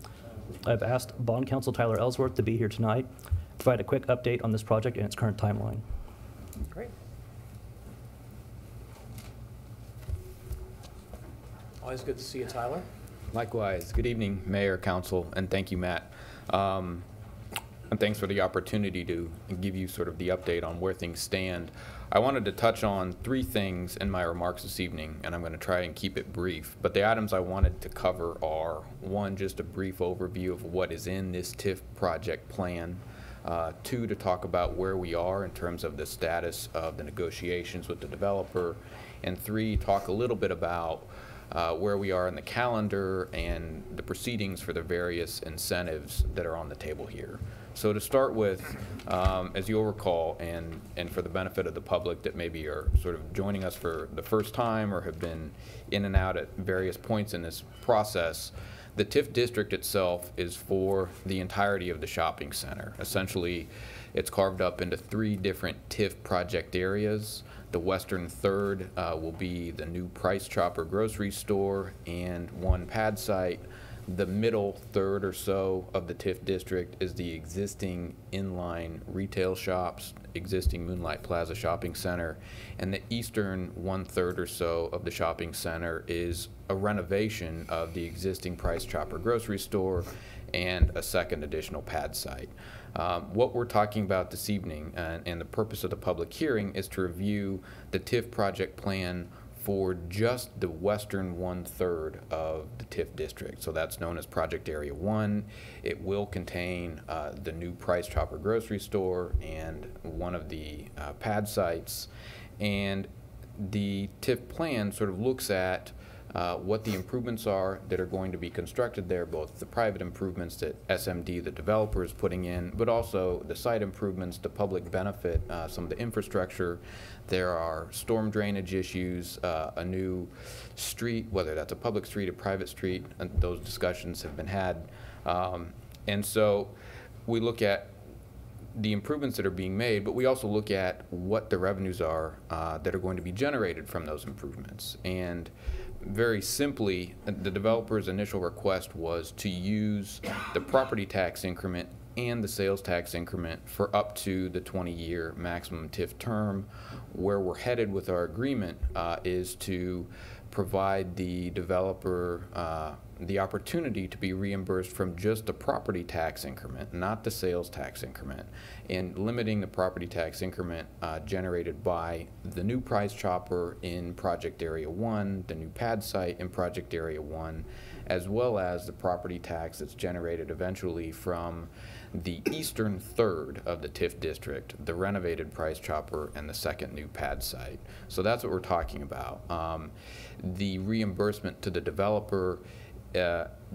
Speaker 11: I've asked Bond Counsel Tyler Ellsworth to be here tonight to provide a quick update on this project and its current timeline.
Speaker 1: Great. Always good to see you, Tyler.
Speaker 12: Likewise. Good evening, Mayor, Council, and thank you, Matt. And thanks for the opportunity to give you sort of the update on where things stand. I wanted to touch on 3 things in my remarks this evening, and I'm going to try and keep it brief. But the items I wanted to cover are, 1, just a brief overview of what is in this TIF project plan. 2, to talk about where we are in terms of the status of the negotiations with the developer. And 3, talk a little bit about where we are in the calendar and the proceedings for the various incentives that are on the table here. So to start with, as you'll recall, and for the benefit of the public that maybe are sort of joining us for the first time or have been in and out at various points in this process, the TIF district itself is for the entirety of the shopping center. Essentially, it's carved up into 3 different TIF project areas. The western third will be the new Price Chopper grocery store and 1 pad site. The middle third or so of the TIF district is the existing inline retail shops, existing Moonlight Plaza shopping center, and the eastern 1/3 or so of the shopping center is a renovation of the existing Price Chopper grocery store and a 2nd additional pad site. What we're talking about this evening and the purpose of the public hearing is to review the TIF project plan for just the western 1/3 of the TIF district. So that's known as Project Area 1. It will contain the new Price Chopper grocery store and 1 of the pad sites. And the TIF plan sort of looks at what the improvements are that are going to be constructed there, both the private improvements that SMD, the developer, is putting in, but also the site improvements to public benefit, some of the infrastructure. There are storm drainage issues, a new street, whether that's a public street, a private street, and those discussions have been had. And so we look at the improvements that are being made, but we also look at what the revenues are that are going to be generated from those improvements. And very simply, the developer's initial request was to use the property tax increment and the sales tax increment for up to the 20-year maximum TIF term. Where we're headed with our agreement is to provide the developer the opportunity to be reimbursed from just the property tax increment, not the sales tax increment, and limiting the property tax increment generated by the new Price Chopper in Project Area 1, the new pad site in Project Area 1, as well as the property tax that's generated eventually from the eastern third of the TIF district, the renovated Price Chopper and the 2nd new pad site. So that's what we're talking about. The reimbursement to the developer,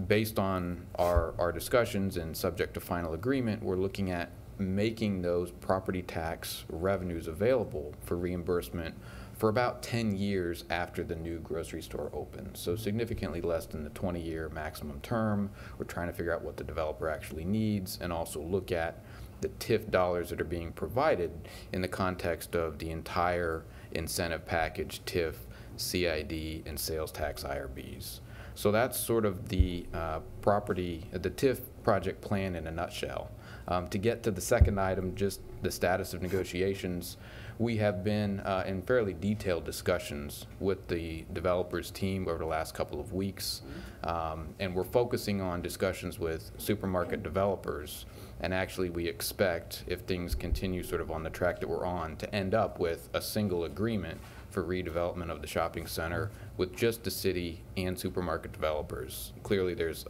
Speaker 12: based on our discussions and subject to final agreement, we're looking at making those property tax revenues available for reimbursement for about 10 years after the new grocery store opens. So significantly less than the 20-year maximum term. We're trying to figure out what the developer actually needs and also look at the TIF dollars that are being provided in the context of the entire incentive package, TIF, CID, and sales tax IRBs. So that's sort of the the TIF project plan in a nutshell. To get to the second item, just the status of negotiations, we have been in fairly detailed discussions with the developers team over the last couple of weeks, and we're focusing on discussions with supermarket developers. And actually, we expect, if things continue sort of on the track that we're on, to end up with a single agreement for redevelopment of the shopping center with just the city and supermarket developers. Clearly, there's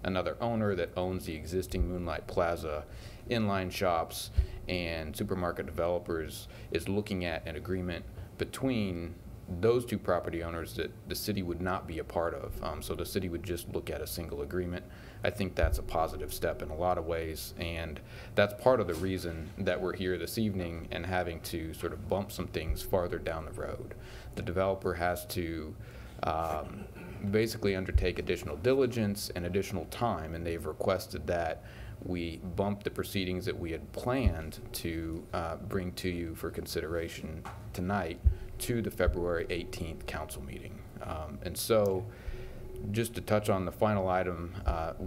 Speaker 12: another owner that owns the existing Moonlight Plaza inline shops, and supermarket developers is looking at an agreement between those two property owners that the city would not be a part of. So the city would just look at a single agreement. I think that's a positive step in a lot of ways, and that's part of the reason that we're here this evening and having to sort of bump some things farther down the road. The developer has to basically undertake additional diligence and additional time, and they've requested that we bump the proceedings that we had planned to bring to you for consideration tonight to the February 18th council meeting. And so, just to touch on the final item,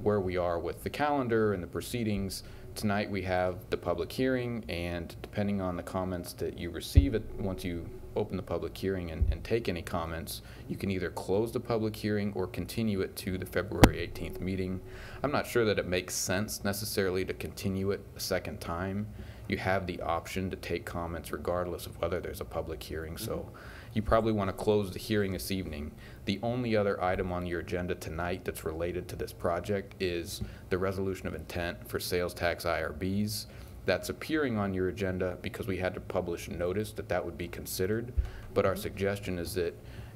Speaker 12: where we are with the calendar and the proceedings, tonight we have the public hearing, and depending on the comments that you receive once you open the public hearing and take any comments, you can either close the public hearing or continue it to the February 18th meeting. I'm not sure that it makes sense necessarily to continue it a second time. You have the option to take comments regardless of whether there's a public hearing, so you probably want to close the hearing this evening. The only other item on your agenda tonight that's related to this project is the resolution of intent for sales tax IRBs. That's appearing on your agenda because we had to publish notice that that would be considered, but our suggestion is that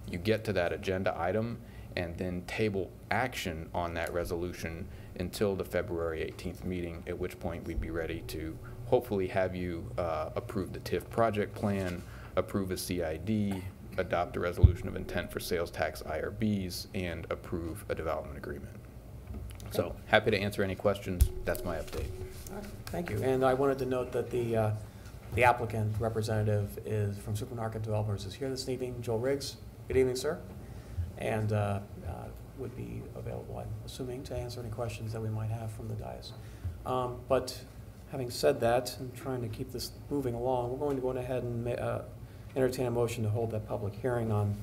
Speaker 12: you get to that agenda item and then table action on that resolution until the February 18th meeting, at which point we'd be ready to hopefully have you approve the TIF project plan, approve a CID, adopt a resolution of intent for sales tax IRBs, and approve a development agreement. So happy to answer any questions. That's my update.
Speaker 1: Thank you. And I wanted to note that the applicant representative is from Supermarket Developers is here this evening, Joel Riggs. Good evening, sir. And would be available, I'm assuming, to answer any questions that we might have from the dais. But having said that, I'm trying to keep this moving along. We're going to go ahead and entertain a motion to hold that public hearing on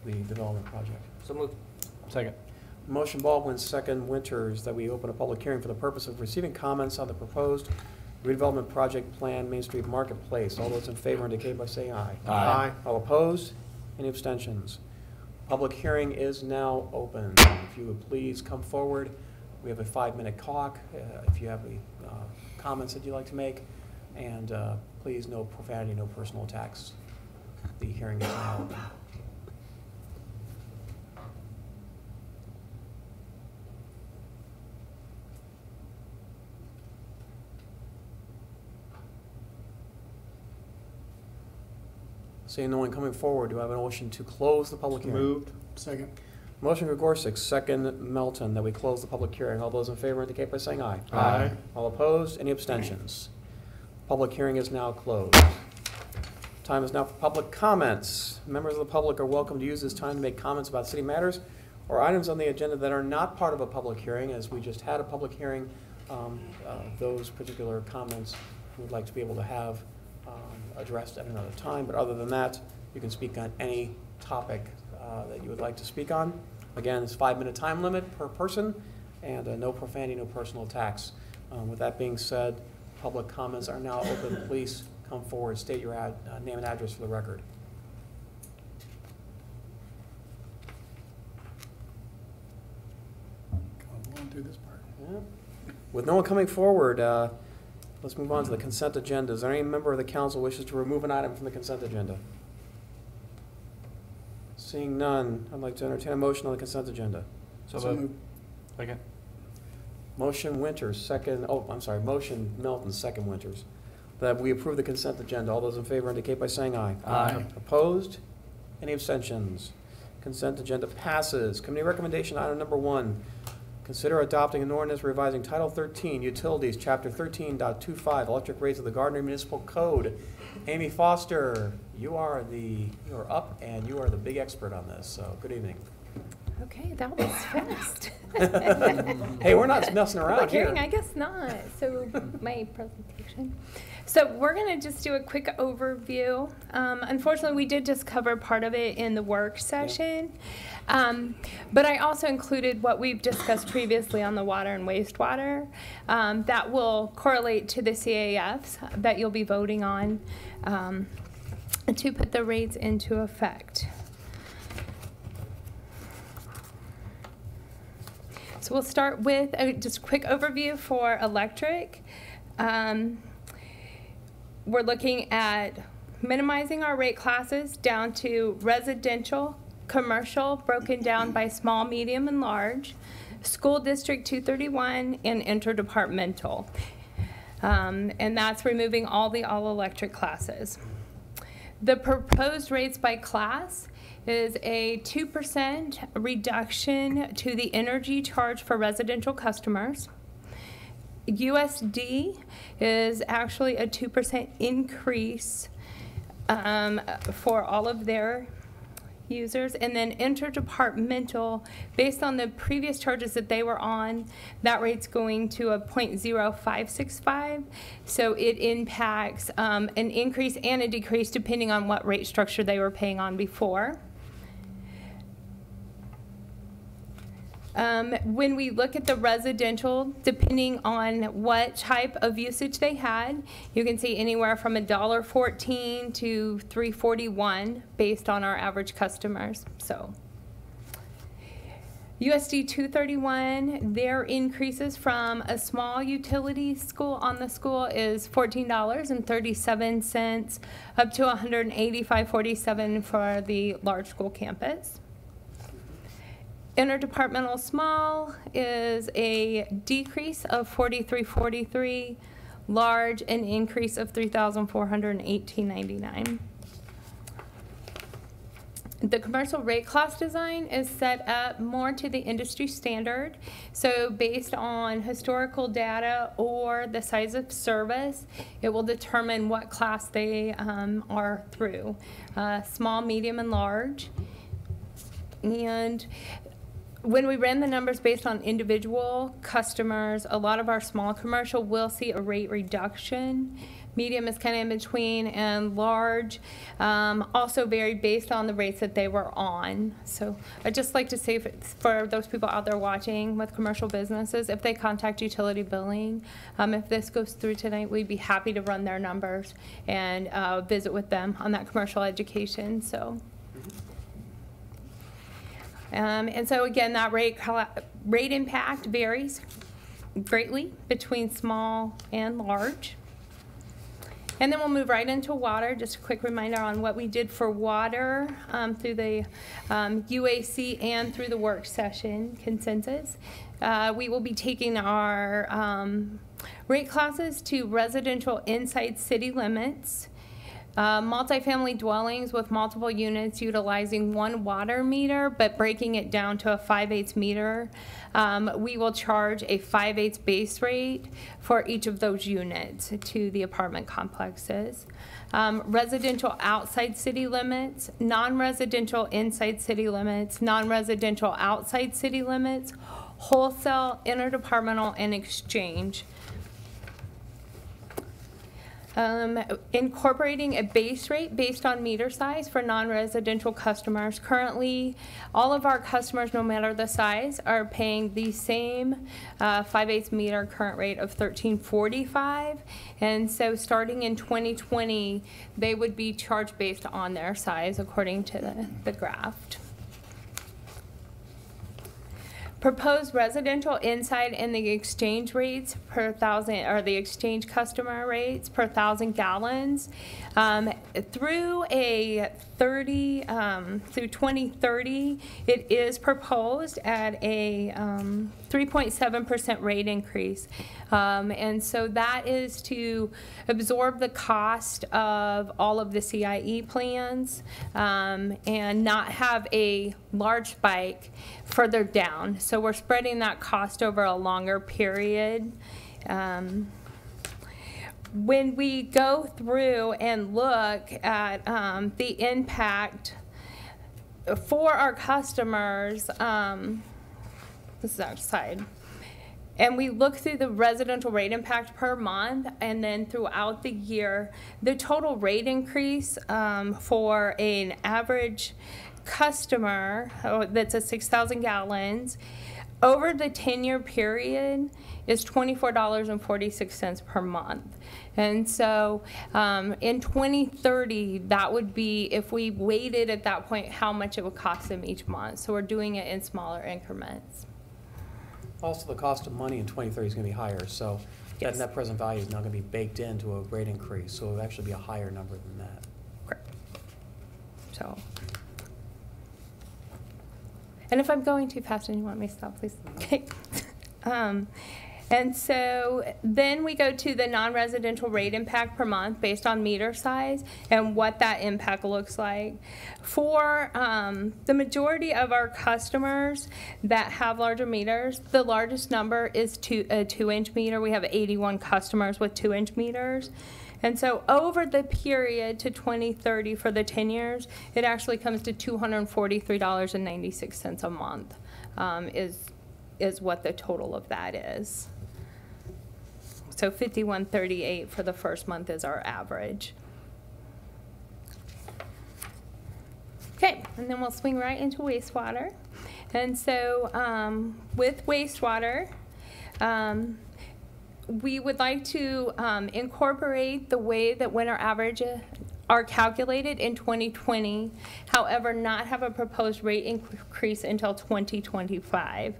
Speaker 1: the development project.
Speaker 2: So moved. Second.
Speaker 1: Motion Baldwin, second Winters, that we open a public hearing for the purpose of receiving comments on the proposed redevelopment project plan, Main Street Marketplace. All those in favor indicate by saying aye.
Speaker 2: Aye.
Speaker 1: All opposed? Any abstentions? Public hearing is now open. If you would please come forward. We have a 5-minute clock. If you have any comments that you'd like to make, and please, no profanity, no personal attacks. The hearing is now open. Seeing no one coming forward, do I have a motion to close the public hearing?
Speaker 3: Moved. Second.
Speaker 1: Motion for Gorsuch, second Melton, that we close the public hearing. All those in favor indicate by saying aye.
Speaker 3: Aye.
Speaker 1: All opposed? Any abstentions? Public hearing is now closed. Time is now for public comments. Members of the public are welcome to use this time to make comments about city matters or items on the agenda that are not part of a public hearing. As we just had a public hearing, those particular comments we would like to be able to have addressed at another time. But other than that, you can speak on any topic that you would like to speak on. Again, it's a 5-minute time limit per person, and no profanity, no personal attacks. With that being said, public comments are now open. Please come forward, state your name and address for the record.
Speaker 3: Going through this part.
Speaker 1: Yeah. With no one coming forward, let's move on to the consent agenda. Is there any member of the council wishes to remove an item from the consent agenda? Seeing none, I'd like to entertain a motion on the consent agenda.
Speaker 3: So moved.
Speaker 2: Second.
Speaker 1: Motion Winters, second, motion Melton, second Winters, that we approve the consent agenda. All those in favor indicate by saying aye.
Speaker 2: Aye.
Speaker 1: Opposed? Any abstentions? Consent agenda passes. Committee recommendation item number 1, Consider adopting an ordinance revising Title 13 Utilities, Chapter 13.25 Electric Rates of the Gardner Municipal Code. Amy Foster, you are up and you are the big expert on this, so good evening.
Speaker 13: Okay, that was fast.
Speaker 1: Hey, we're not messing around here.
Speaker 13: I guess not. So my presentation. So we're going to just do a quick overview. Unfortunately, we did just cover part of it in the work session. But I also included what we've discussed previously on the water and wastewater. That will correlate to the CAFs that you'll be voting on to put the rates into effect. So we'll start with just a quick overview for electric. We're looking at minimizing our rate classes down to residential, commercial, broken down by small, medium, and large, school district 231, and interdepartmental. And that's removing all the all-electric classes. The proposed rates by class is a 2% reduction to the energy charge for residential customers. USD is actually a 2% increase for all of their users. And then interdepartmental, based on the previous charges that they were on, that rate's going to a 0.0565. So it impacts an increase and a decrease depending on what rate structure they were paying on before. When we look at the residential, depending on what type of usage they had, you can see anywhere from $1.14 to $3.41 based on our average customers. So USD 231, their increases from a small utility school on the school is $14.37 up to $185.47 for the large school campus. Interdepartmental small is a decrease of $43.43, large an increase of $3,418.99. The commercial rate class design is set up more to the industry standard. So based on historical data or the size of service, it will determine what class they are through, small, medium, and large. And when we ran the numbers based on individual customers, a lot of our small commercial will see a rate reduction. Medium is kind of in between, and large also varied based on the rates that they were on. So I'd just like to say for those people out there watching with commercial businesses, if they contact utility billing, if this goes through tonight, we'd be happy to run their numbers and visit with them on that commercial education. So. And so again, that rate impact varies greatly between small and large. And then we'll move right into water. Just a quick reminder on what we did for water through the UAC and through the work session consensus. We will be taking our rate classes to residential inside city limits. Multifamily dwellings with multiple units utilizing one water meter, but breaking it down to a 5/8 meter. We will charge a 5/8 base rate for each of those units to the apartment complexes. Residential outside city limits, non-residential inside city limits, non-residential outside city limits, wholesale, interdepartmental, and exchange. Incorporating a base rate based on meter size for non-residential customers. Currently, all of our customers, no matter the size, are paying the same 5/8 meter current rate of $13.45. And so starting in 2020, they would be charged based on their size according to the graph. Proposed residential inside and the exchange rates per thousand, or the exchange customer rates per 1,000 gallons through through 2030. It is proposed at a 3.7% rate increase. And so that is to absorb the cost of all of the CIE plans and not have a large spike further down. So we're spreading that cost over a longer period. When we go through and look at the impact for our customers, this is outside, and we look through the residential rate impact per month and then throughout the year, the total rate increase for an average customer that's a 6,000 gallons over the 10-year period is $24.46 per month. And so in 2030, that would be, if we waited at that point, how much it would cost them each month. So we're doing it in smaller increments.
Speaker 1: Also, the cost of money in 2030 is going to be higher, so
Speaker 13: Yes.
Speaker 1: that net present value is not going to be baked into a rate increase, so it'll actually be a higher number than that.
Speaker 13: Correct. So, and if I'm going too fast and you want me to stop, please. Okay. And so then we go to the non-residential rate impact per month based on meter size and what that impact looks like. For the majority of our customers that have larger meters, the largest number is a 2-inch meter. We have 81 customers with 2-inch meters. And so over the period to 2030 for the 10 years, it actually comes to $243.96 a month is what the total of that is. So $51.38 for the first month is our average. Okay, and then we'll swing right into wastewater. And so with wastewater, we would like to incorporate the way that winter averages are calculated in 2020, however, not have a proposed rate increase until 2025.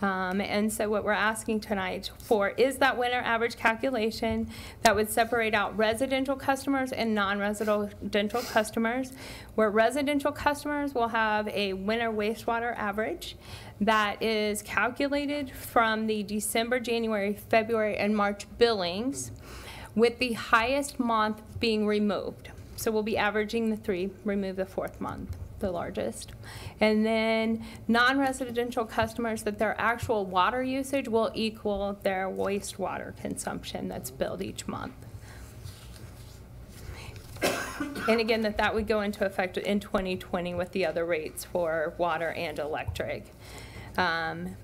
Speaker 13: And so what we're asking tonight for is that winter average calculation that would separate out residential customers and non-residential customers, where residential customers will have a winter wastewater average that is calculated from the December, January, February, and March billings, with the highest month being removed. So we'll be averaging the 3, remove the 4th month, the largest. And then non-residential customers, that their actual water usage will equal their wastewater consumption that's billed each month. And again, that would go into effect in 2020 with the other rates for water and electric. And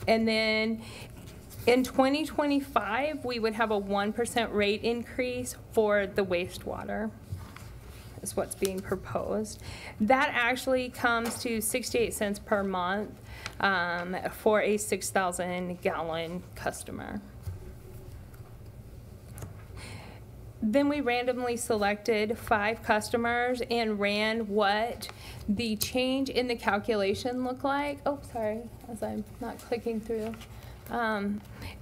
Speaker 13: then in 2025, we would have a 1% rate increase for the wastewater. Is what's being proposed. That actually comes to 68 cents per month for a 6,000 gallon customer. Then we randomly selected 5 customers and ran what the change in the calculation looked like. Oh, sorry, as I'm not clicking through.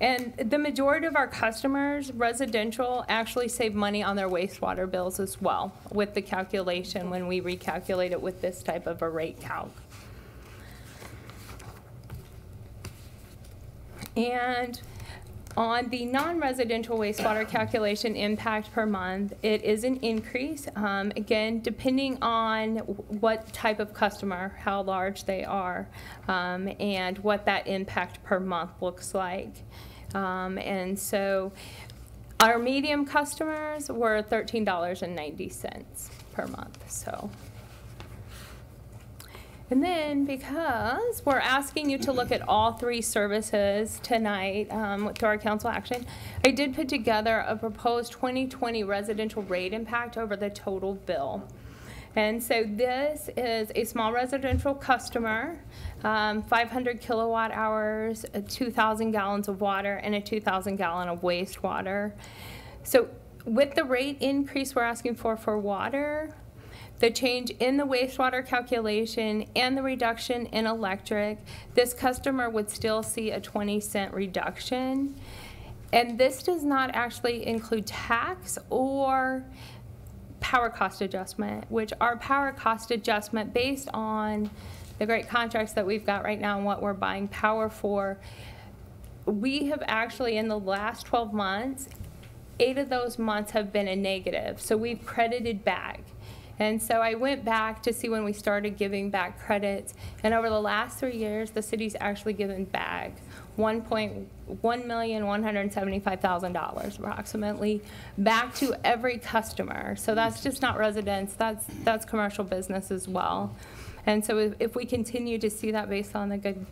Speaker 13: And the majority of our customers, residential, actually save money on their wastewater bills as well with the calculation when we recalculate it with this type of a rate calc. And on the non-residential wastewater calculation impact per month, it is an increase, again, depending on what type of customer, how large they are, and what that impact per month looks like. And so our medium customers were $13.90 per month. So. And then, because we're asking you to look at all 3 services tonight through our council action, I did put together a proposed 2020 residential rate impact over the total bill. And so this is a small residential customer, 500 kilowatt hours, 2,000 gallons of water, and a 2,000 gallon of wastewater. So with the rate increase we're asking for water, the change in the wastewater calculation, and the reduction in electric, this customer would still see a 20-cent reduction. And this does not actually include tax or power cost adjustment, which our power cost adjustment, based on the great contracts that we've got right now and what we're buying power for, we have actually, in the last 12 months, 8 of those months have been a negative. So we've credited back. And so I went back to see when we started giving back credits. And over the last 3 years, the city's actually given back $1,175,000 approximately back to every customer. So that's just not residents, that's commercial business as well. And so if we continue to see that based on the good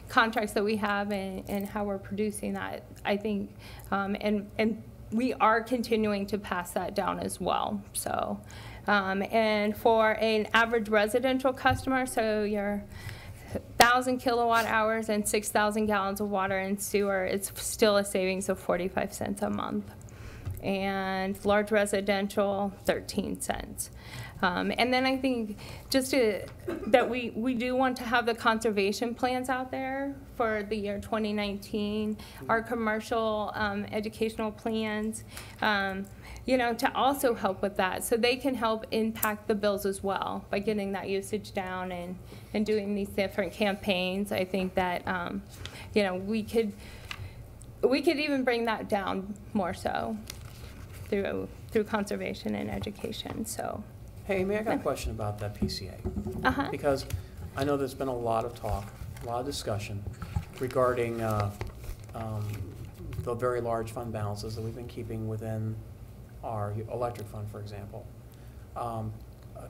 Speaker 13: contracts that we have and how we're producing that, I think, and we are continuing to pass that down as well. So, and for an average residential customer, so your 1,000 kilowatt hours and 6,000 gallons of water and sewer, it's still a savings of 45 cents a month. And large residential, 13 cents. And then I think just that we do want to have the conservation plans out there for the year 2019, our commercial educational plans, to also help with that. So they can help impact the bills as well by getting that usage down and doing these different campaigns. I think that, we could even bring that down more so through conservation and education, so.
Speaker 1: Hey, Amy, I got a question about that PCA. Because I know there's been a lot of talk, a lot of discussion regarding the very large fund balances that we've been keeping within our electric fund, for example.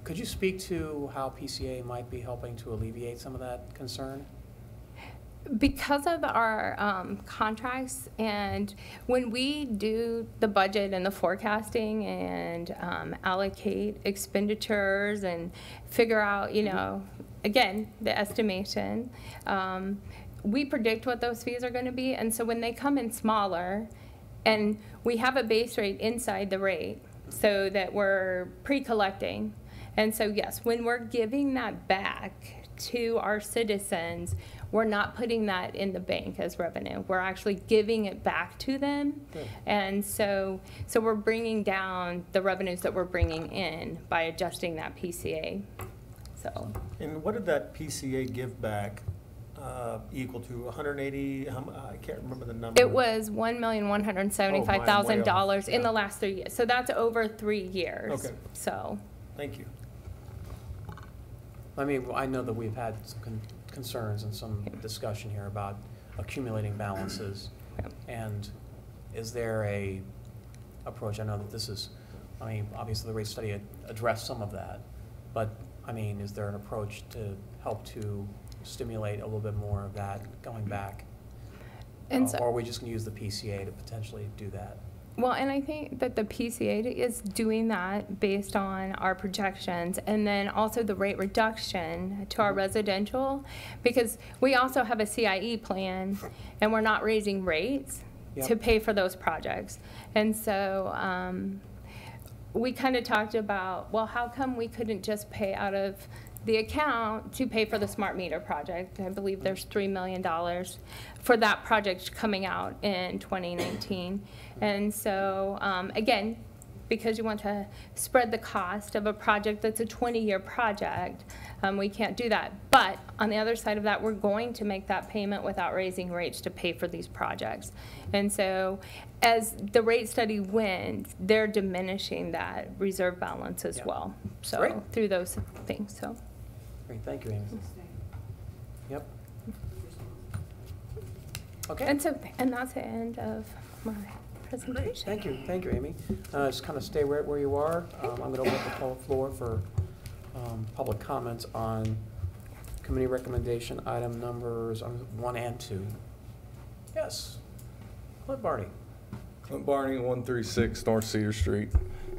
Speaker 1: Could you speak to how PCA might be helping to alleviate some of that concern?
Speaker 13: Because of our contracts, and when we do the budget and the forecasting and allocate expenditures and figure out, again, the estimation, we predict what those fees are going to be. And so when they come in smaller, and we have a base rate inside the rate so that we're pre-collecting. And so, yes, when we're giving that back to our citizens, we're not putting that in the bank as revenue. We're actually giving it back to them. Good. And so we're bringing down the revenues that we're bringing in by adjusting that PCA. So.
Speaker 14: And what did that PCA give back equal to? 180? I can't remember the number.
Speaker 13: It was $1,175,000 in the last 3 years. So that's over 3 years. Okay. So.
Speaker 14: Thank you.
Speaker 1: I mean, I know that we've had some concerns and some discussion here about accumulating balances. And is there a approach? I know that this is, obviously the rate study addressed some of that, but is there an approach to help to stimulate a little bit more of that going back? And or are we just going to use the PCA to potentially do that?
Speaker 13: Well, and I think that the PCA is doing that based on our projections, and then also the rate reduction to our residential, because we also have a CIE plan, and we're not raising rates to pay for those projects. And so we kind of talked about, well, how come we couldn't just pay out of the account to pay for the smart meter project? I believe there's $3 million for that project coming out in 2019. And so, again, because you want to spread the cost of a project that's a 20-year project, we can't do that. But on the other side of that, we're going to make that payment without raising rates to pay for these projects. And so as the rate study wins, they're diminishing that reserve balance as well. So
Speaker 1: Great.
Speaker 13: Through those things. So.
Speaker 1: Great, thank you, Amy. Yep. Okay.
Speaker 13: And that's the end of my presentation.
Speaker 1: Great. Thank you, Amy. Just kind of stay where you are. I'm going to open up the floor for public comments on committee recommendation item numbers 1 and 2. Yes, Clint Barney.
Speaker 15: Clint Barney, 136 North Cedar Street.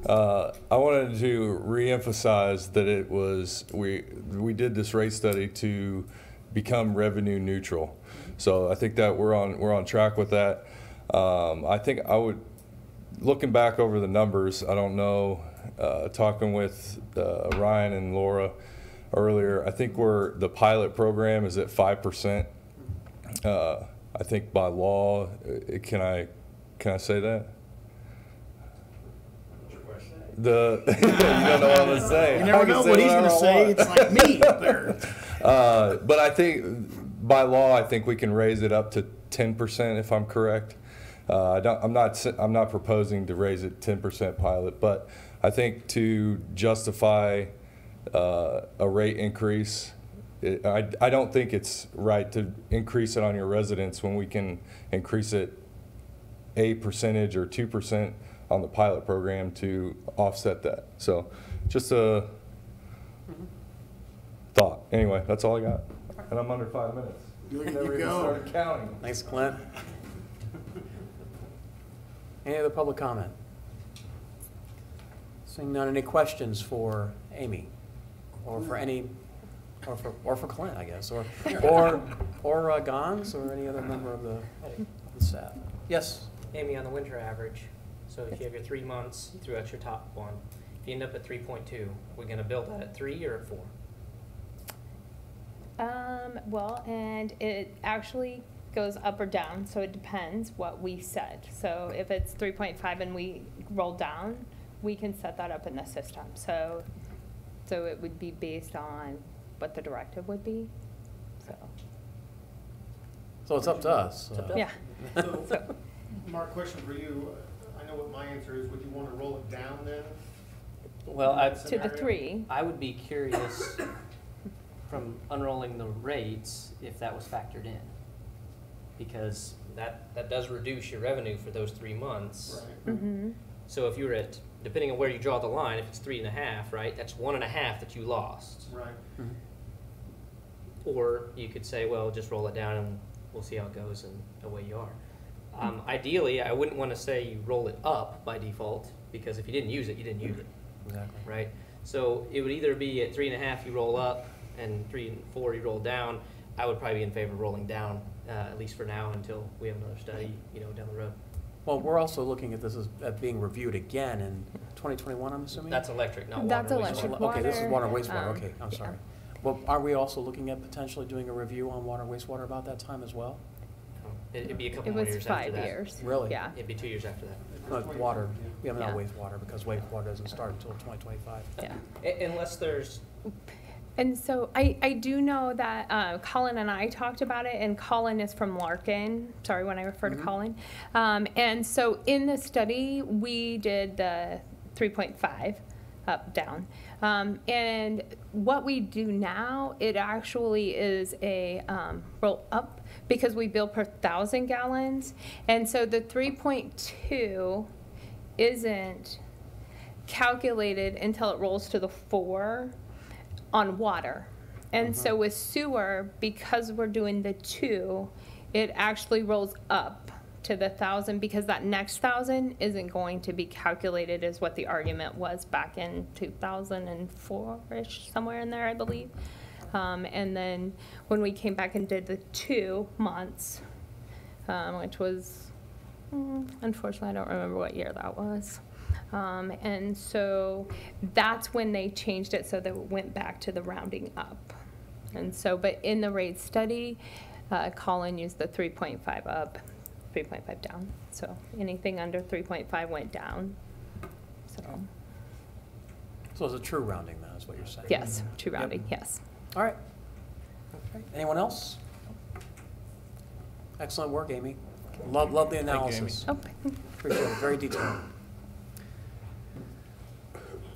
Speaker 15: I wanted to reemphasize that it was we did this rate study to become revenue neutral. So I think that we're on track with that. I think looking back over the numbers, I don't know, talking with Ryan and Laura earlier, I think the pilot program is at 5%. I think by law, can I say that? You don't know what I'm going to say.
Speaker 3: You never know what he's going to say. It's like me up there.
Speaker 15: But I think by law, I think we can raise it up to 10%, if I'm correct. I'm not proposing to raise it 10% pilot, but I think to justify a rate increase, I don't think it's right to increase it on your residents when we can increase it a percentage or 2% on the pilot program to offset that. So just a thought. Anyway, that's all I got. And I'm under 5 minutes.
Speaker 3: Look at
Speaker 15: Never
Speaker 3: you
Speaker 15: even
Speaker 3: go.
Speaker 15: started counting.
Speaker 1: Thanks, Clint. Any other public comment? Seeing none, any questions for Amy? Or for any, or for Clint, I guess, or Gons, or any other member of the staff? Yes?
Speaker 16: Amy, on the winter average, so if you have your 3 months, you threw out your top one. If you end up at 3.2, we're gonna build that at 3 or at 4?
Speaker 13: Well, and it actually goes up or down, so it depends what we set. So if it's 3.5 and we roll down, we can set that up in the system. So it would be based on what the directive would be,
Speaker 1: So it's up to us.
Speaker 13: Yeah.
Speaker 3: So, Mark, question for you. I know what my answer is. Would you want to roll it down then?
Speaker 16: Well,
Speaker 13: To the 3.
Speaker 16: I would be curious from unrolling the rates if that was factored in. Because that does reduce your revenue for those 3 months.
Speaker 3: Right.
Speaker 13: Mm-hmm.
Speaker 16: So if you're at, depending on where you draw the line, if it's 3.5, right, that's 1.5 that you lost.
Speaker 3: Right.
Speaker 16: Or you could say, well, just roll it down and we'll see how it goes, and away you are. Ideally, I wouldn't want to say you roll it up by default, because if you didn't use it, you didn't use it.
Speaker 1: Exactly.
Speaker 16: Right? So it would either be at 3.5 you roll up, and 3 and 4 you roll down. I would probably be in favor of rolling down, at least for now, until we have another study, down the road.
Speaker 1: Well, we're also looking at this as being reviewed again in 2021, I'm assuming?
Speaker 16: That's electric, not water.
Speaker 13: That's electric.
Speaker 1: Okay, this is water,
Speaker 13: Water,
Speaker 1: wastewater, okay, I'm sorry. Well, are we also looking at potentially doing a review on water, wastewater about that time as well?
Speaker 16: It'd be a couple
Speaker 13: It
Speaker 16: more
Speaker 13: was
Speaker 16: years after
Speaker 13: 5
Speaker 16: that.
Speaker 13: years.
Speaker 1: Really?
Speaker 13: Yeah.
Speaker 16: It'd be 2 years after that.
Speaker 1: Water, yeah, not
Speaker 13: Yeah.
Speaker 1: wastewater, because wastewater doesn't start until 2025.
Speaker 13: Yeah.
Speaker 16: Unless there's,
Speaker 13: And so I do know that Colin and I talked about it, and Colin is from Larkin. Sorry when I refer to Colin. And so in the study, we did the 3.5 up, down. And what we do now, it actually is a roll up, because we bill per 1,000 gallons. And so the 3.2 isn't calculated until it rolls to the 4 on water. And so with sewer, because we're doing the 2, it actually rolls up to the 1,000, because that next 1,000 isn't going to be calculated as what the argument was back in 2004-ish, somewhere in there, I believe. And then when we came back and did the 2 months, which was, unfortunately, I don't remember what year that was. And so that's when they changed it, so that it went back to the rounding up. And so, but in the rate study, Colin used the 3.5 up, 3.5 down. So anything under 3.5 went down.
Speaker 1: So it's a true rounding, then, is what you're saying?
Speaker 13: Yes, true rounding, yes.
Speaker 1: All right. Okay. Anyone else? Excellent work, Amy. Love the analysis. Appreciate it, very detailed.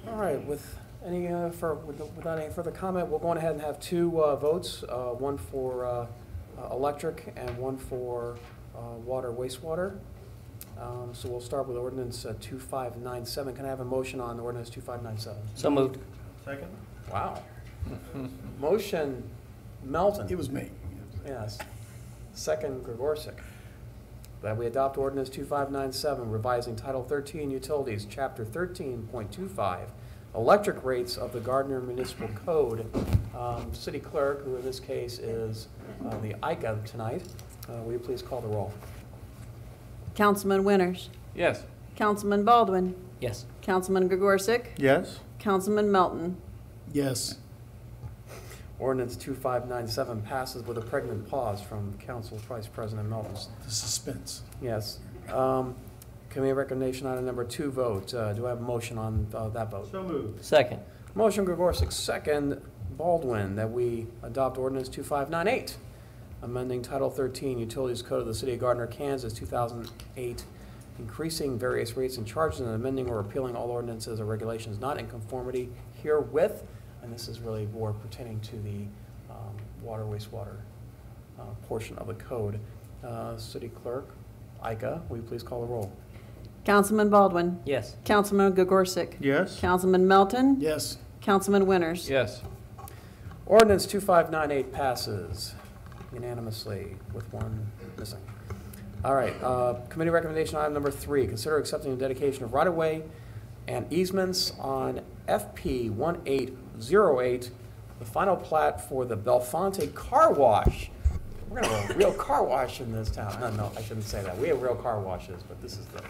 Speaker 1: All right, without any further comment, we'll go on ahead and have 2 votes, one for electric and one for water, wastewater. So we'll start with ordinance 2597. Can I have a motion on ordinance 2597?
Speaker 16: So moved.
Speaker 3: Second?
Speaker 1: Wow. Motion, Melton.
Speaker 3: It was me.
Speaker 1: Yes. Second, Gregorczyk. That we adopt ordinance 2597, revising Title 13 Utilities, Chapter 13.25, electric rates of the Gardner Municipal Code. City Clerk, who in this case is the ICA tonight, will you please call the roll?
Speaker 5: Councilman Winters.
Speaker 2: Yes.
Speaker 5: Councilman Baldwin.
Speaker 16: Yes.
Speaker 5: Councilman Gregorczyk.
Speaker 3: Yes.
Speaker 5: Councilman Melton.
Speaker 3: Yes.
Speaker 1: Ordinance 2597 passes with a pregnant pause from Council Vice President Melton.
Speaker 3: The suspense.
Speaker 1: Yes. Committee recommendation item number 2 vote. Do I have a motion on that vote?
Speaker 3: So moved.
Speaker 16: Second.
Speaker 1: Motion Gregorczyk, second Baldwin, that we adopt ordinance 2598, amending Title 13 Utilities Code of the City of Gardner, Kansas, 2008, increasing various rates and charges, and amending or repealing all ordinances or regulations not in conformity herewith. And this is really more pertaining to the water, wastewater portion of the code. City Clerk Ika, will you please call the roll?
Speaker 5: Councilman Baldwin.
Speaker 16: Yes.
Speaker 5: Councilman Gogorsic.
Speaker 14: Yes.
Speaker 5: Councilman Melton.
Speaker 14: Yes.
Speaker 5: Councilman Winters.
Speaker 2: Yes.
Speaker 1: Ordinance 2598 passes unanimously with one missing. All right, committee recommendation item number 3, consider accepting the dedication of right-of-way and easements on FP 1808, the final plat for the Belfonte Car Wash. We're gonna have a real car wash in this town. No, I shouldn't say that. We have real car washes, but this is the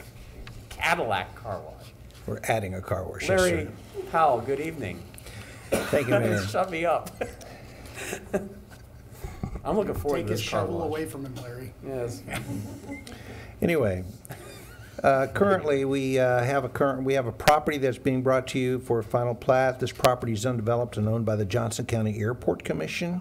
Speaker 1: Cadillac Car Wash.
Speaker 17: We're adding a car wash.
Speaker 1: Larry Powell, good evening.
Speaker 17: Thank you, Mayor.
Speaker 1: Shut me up. I'm looking forward
Speaker 18: Take
Speaker 1: to this
Speaker 18: his
Speaker 1: car
Speaker 18: shovel
Speaker 1: wash.
Speaker 18: away from him, Larry.
Speaker 1: Yes.
Speaker 17: Anyway, currently we have a property that's being brought to you for final plat. This property is undeveloped and owned by the Johnson County Airport Commission,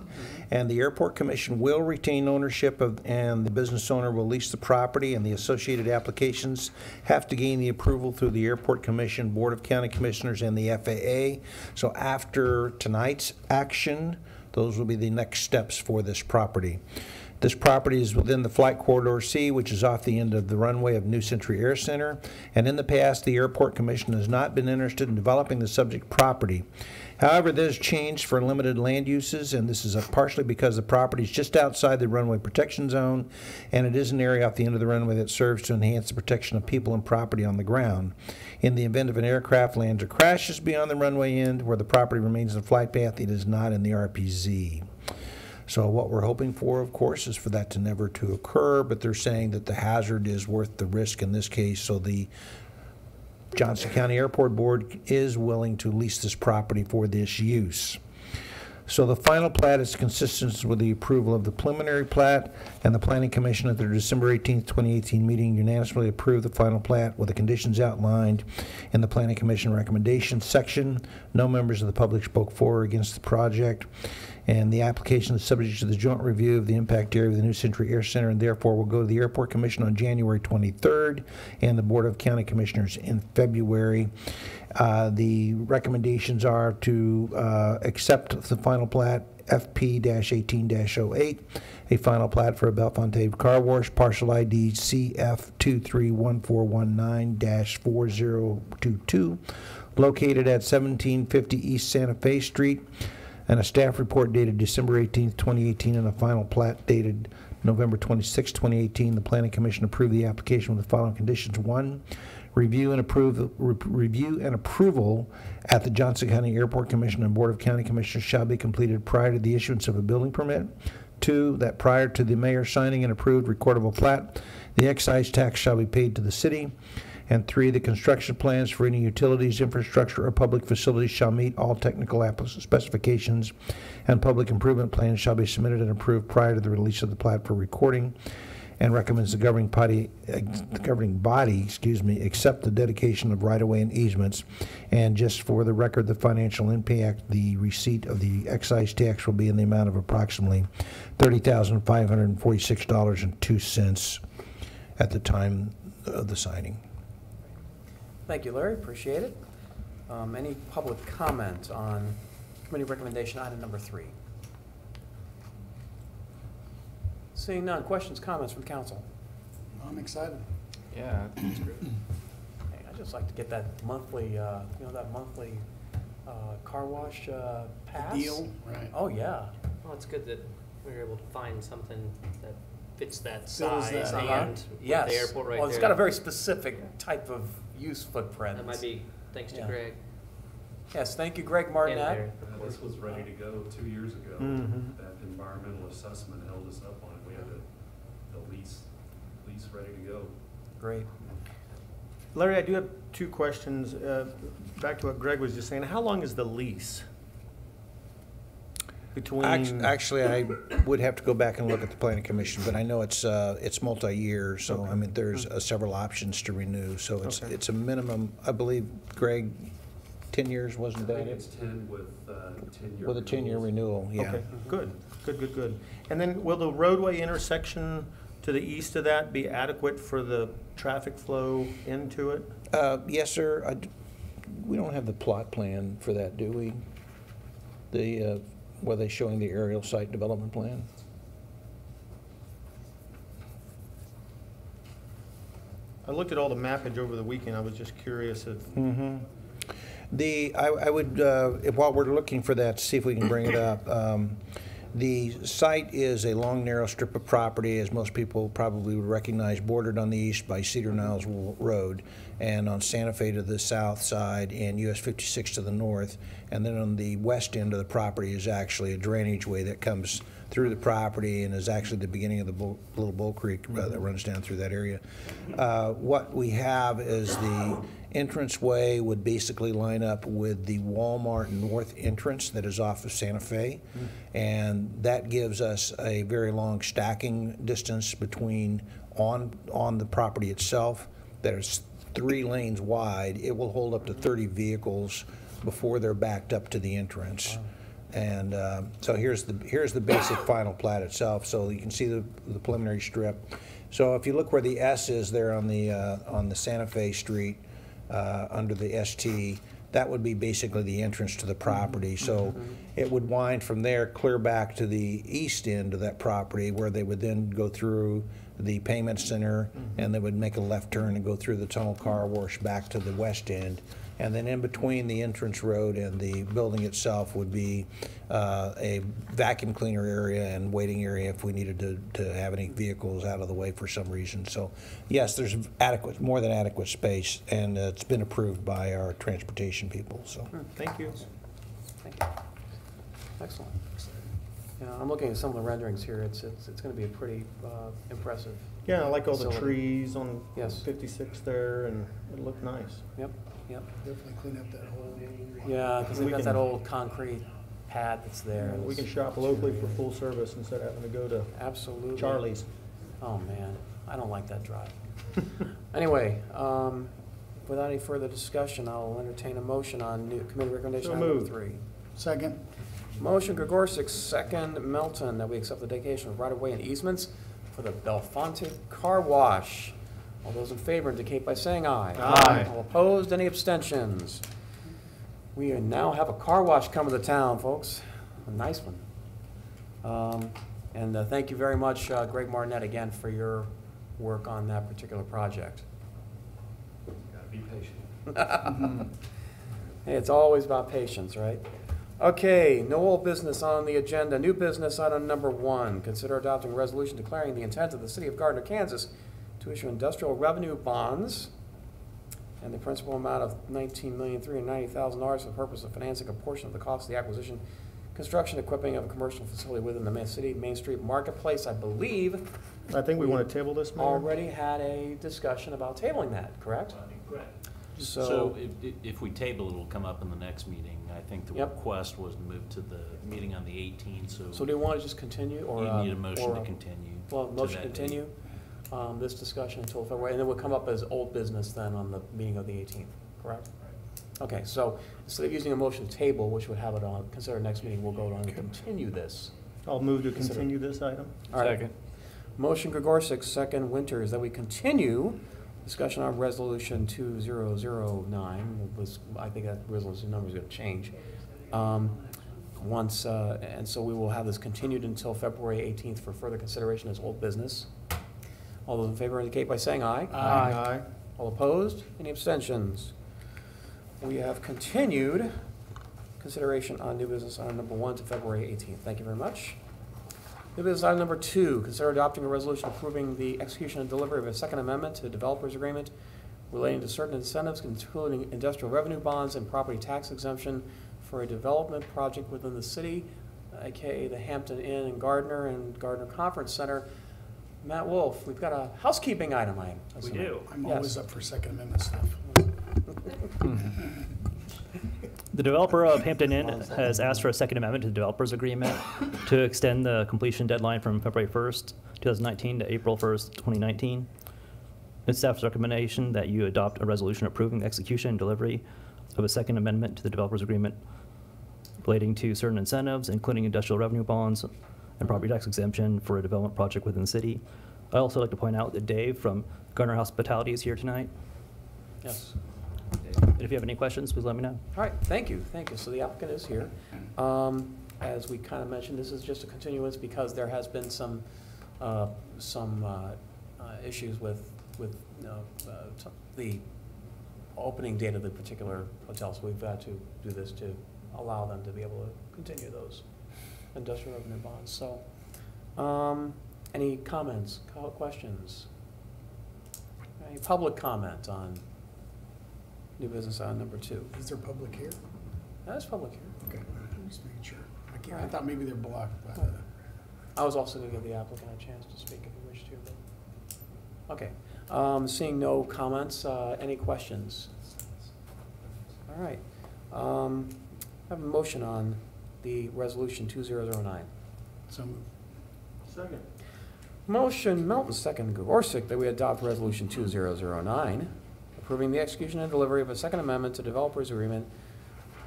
Speaker 17: and the Airport Commission will retain ownership of, and the business owner will lease the property, and the associated applications have to gain the approval through the Airport Commission, Board of County Commissioners, and the FAA. So after tonight's action, those will be the next steps for this property. This property is within the Flight Corridor C, which is off the end of the runway of New Century Air Center. And in the past, the Airport Commission has not been interested in developing the subject property. However, this has changed for limited land uses, and this is partially because the property is just outside the runway protection zone, and it is an area off the end of the runway that serves to enhance the protection of people and property on the ground. In the event of an aircraft lands or crashes beyond the runway end, where the property remains in the flight path, it is not in the RPZ. So what we're hoping for, of course, is for that to never to occur, but they're saying that the hazard is worth the risk in this case, so the Johnson County Airport Board is willing to lease this property for this use. So the final plat is consistent with the approval of the preliminary plat, and the Planning Commission at their December 18th, 2018 meeting unanimously approved the final plat with the conditions outlined in the Planning Commission recommendation section. No members of the public spoke for or against the project, and the application is subject to the joint review of the impact area of the New Century Air Center, and therefore will go to the Airport Commission on January 23rd and the Board of County Commissioners in February. The recommendations are to accept the final plat FP-18-08, a final plat for a Belfonte Car Wash, parcel ID CF231419-4022, located at 1750 East Santa Fe Street, and a staff report dated December 18th, 2018, and a final plat dated November 26, 2018. The Planning Commission approved the application with the following conditions. 1, review and approval at the Johnson County Airport Commission and Board of County Commissioners shall be completed prior to the issuance of a building permit. 2, that prior to the mayor signing an approved recordable plat, the excise tax shall be paid to the city. And 3, the construction plans for any utilities, infrastructure, or public facilities shall meet all technical specifications, and public improvement plans shall be submitted and approved prior to the release of the plat for recording, and recommends the governing body, accept the dedication of right-of-way and easements. And just for the record, the financial impact, the receipt of the excise tax will be in the amount of approximately $30,546.02 at the time of the signing.
Speaker 1: Thank you, Larry. Appreciate it. Any public comment on committee recommendation item number 3? Seeing none. Questions, comments from council?
Speaker 18: I'm excited.
Speaker 2: Yeah, that's great.
Speaker 1: Hey, I'd just like to get that monthly, car wash pass.
Speaker 18: Deal, right.
Speaker 1: Oh, yeah.
Speaker 16: Well, it's good that we were able to find something that fits that
Speaker 1: Fills
Speaker 16: size
Speaker 1: that,
Speaker 16: and with
Speaker 1: yes.
Speaker 16: the airport right
Speaker 1: Well,
Speaker 16: there.
Speaker 1: it's got a very specific type of use footprint.
Speaker 16: That might be thanks to
Speaker 1: Yeah.
Speaker 16: Greg.
Speaker 1: Yes, thank you, Greg Martinet.
Speaker 19: This was ready to go 2 years ago.
Speaker 1: Mhm.
Speaker 19: That environmental assessment held us up on it. We had the lease ready to go.
Speaker 1: Great.
Speaker 14: Larry, I do have 2 questions. Back to what Greg was just saying. How long is the lease? Between
Speaker 17: Actually, I would have to go back and look at the Planning Commission, but I know it's multi-year, so
Speaker 14: Okay.
Speaker 17: I mean, there's several options to renew, so
Speaker 14: Okay.
Speaker 17: it's a minimum, I believe, Greg, 10 years, wasn't that
Speaker 19: I think
Speaker 17: it?
Speaker 19: it's 10 with 10-year.
Speaker 17: With a 10-year renewal, yeah.
Speaker 14: Okay, good. And then will the roadway intersection to the east of that be adequate for the traffic flow into it?
Speaker 17: Yes, sir. We don't have the plot plan for that, do we? Were they showing the aerial site development plan?
Speaker 14: I looked at all the mappage over the weekend. I was just curious if.
Speaker 17: Mm-hmm. I would, while we're looking for that, see if we can bring it up. The site is a long, narrow strip of property, as most people probably would recognize, bordered on the east by Cedar Niles Road, and on Santa Fe to the south side, and US 56 to the north. And then on the west end of the property is actually a drainage way that comes through the property and is actually the beginning of the Little Bull Creek that runs down through that area. What we have is the entranceway would basically line up with the Walmart north entrance that is off of Santa Fe, and that gives us a very long stacking distance between on the property itself that is 3 lanes wide. It will hold up to 30 vehicles before they're backed up to the entrance. And so here's the basic final plat itself. So you can see the preliminary strip. So if you look where the S is there on the Santa Fe Street, under the ST, that would be basically the entrance to the property. So it would wind from there clear back to the east end of that property, where they would then go through the payment center, and they would make a left turn and go through the tunnel car wash back to the west end. And then in between the entrance road and the building itself would be a vacuum cleaner area and waiting area if we needed to have any vehicles out of the way for some reason. So yes, there's more than adequate space, and it's been approved by our transportation people. So
Speaker 14: thank you.
Speaker 1: Thank you. Excellent. Yeah, I'm looking at some of the renderings here. It's going to be a pretty impressive.
Speaker 14: Yeah, I like all
Speaker 1: facility.
Speaker 14: the trees on
Speaker 1: Yes.
Speaker 14: 56 there, and it looked nice.
Speaker 1: Yep. Yep.
Speaker 18: Definitely clean up that whole area.
Speaker 1: Yeah, because they've got that old concrete pad that's there.
Speaker 14: We can shop locally for full service instead of having to go to
Speaker 1: Absolutely.
Speaker 14: Charlie's.
Speaker 1: Oh, man, I don't like that drive. Anyway, without any further discussion, I'll entertain a motion on new committee recommendation
Speaker 14: So
Speaker 1: item number
Speaker 14: moved.
Speaker 1: 3.
Speaker 18: Second.
Speaker 1: Motion Gregorczyk, second Melton, that we accept the dedication of right-of-way and easements for the Belfonte Car Wash. All those in favor indicate by saying aye.
Speaker 14: Aye.
Speaker 1: All opposed, any abstentions? We now have a car wash coming to town, folks. A nice one. And thank you very much, Greg Martinette, again, for your work on that particular project.
Speaker 19: Gotta be patient.
Speaker 1: Hey, it's always about patience, right? Okay, no old business on the agenda. New business item number 1. Consider adopting a resolution declaring the intent of the city of Gardner, Kansas to issue industrial revenue bonds and the principal amount of $19,390,000 for the purpose of financing a portion of the cost of the acquisition, construction, equipping of a commercial facility within the city Main Street Marketplace. I believe
Speaker 14: I think we want to table this, Mayor.
Speaker 1: already had a discussion about tabling that, correct?
Speaker 20: Correct.
Speaker 1: So-
Speaker 20: So if we table, it'll come up in the next meeting. I think the
Speaker 1: Yep.
Speaker 20: request was moved to the meeting on the 18th, so.
Speaker 1: So do you want to just continue, or?
Speaker 20: You need a motion
Speaker 1: or
Speaker 20: to continue.
Speaker 1: Well,
Speaker 20: to
Speaker 1: motion
Speaker 20: that date.
Speaker 1: continue, this discussion until February, and then we'll come up as old business then on the meeting of the 18th, correct? Okay, so instead of using a motion to table, which would have it on, consider next meeting, we'll go on and continue this.
Speaker 14: I'll move to
Speaker 1: Consider-
Speaker 14: continue this item.
Speaker 1: All right. Motion Gregorczyk, second Winters, that we continue discussion on resolution 2009. I think that resolution number is going to change. And so we will have this continued until February 18th for further consideration as old business. All those in favor indicate by saying aye.
Speaker 14: Aye.
Speaker 1: All opposed? Any abstentions? We have continued consideration on new business item number 1 to February 18th. Thank you very much. New business item number 2, consider adopting a resolution approving the execution and delivery of a second amendment to the developers agreement relating to certain incentives, including industrial revenue bonds and property tax exemption for a development project within the city, aka the Hampton Inn in Gardner and Gardner Conference Center. Matt Wolf, we've got a housekeeping item, I assume.
Speaker 20: We do.
Speaker 18: I'm
Speaker 1: Yes.
Speaker 18: always up for Second Amendment stuff.
Speaker 11: The developer of Hampton Inn has asked for a second amendment to the developers agreement to extend the completion deadline from February 1st, 2019 to April 1st, 2019. It's staff's recommendation that you adopt a resolution approving the execution and delivery of a second amendment to the developers agreement relating to certain incentives, including industrial revenue bonds and property tax exemption for a development project within the city. I'd also like to point out that Dave from Gardner Hospitality is here tonight.
Speaker 1: Yes.
Speaker 11: And if you have any questions, please let me know.
Speaker 1: All right, thank you. So the applicant is here. As we kind of mentioned, this is just a continuance because there has been some issues with the opening date of the particular hotel, so we've got to do this to allow them to be able to continue those industrial revenue bonds. So, any comments, questions? Any public comment on new business item number 2?
Speaker 18: Is there public here?
Speaker 1: That is public here.
Speaker 18: Okay, just making sure. I thought maybe they're blocked.
Speaker 1: I was also going to give the applicant a chance to speak if he wished to. But okay. Seeing no comments, any questions? All right. I have a motion on the resolution 2009.
Speaker 18: So moved.
Speaker 14: Second.
Speaker 1: Motion Melton, second Gorsick, that we adopt resolution 2009, approving the execution and delivery of a second amendment to developers agreement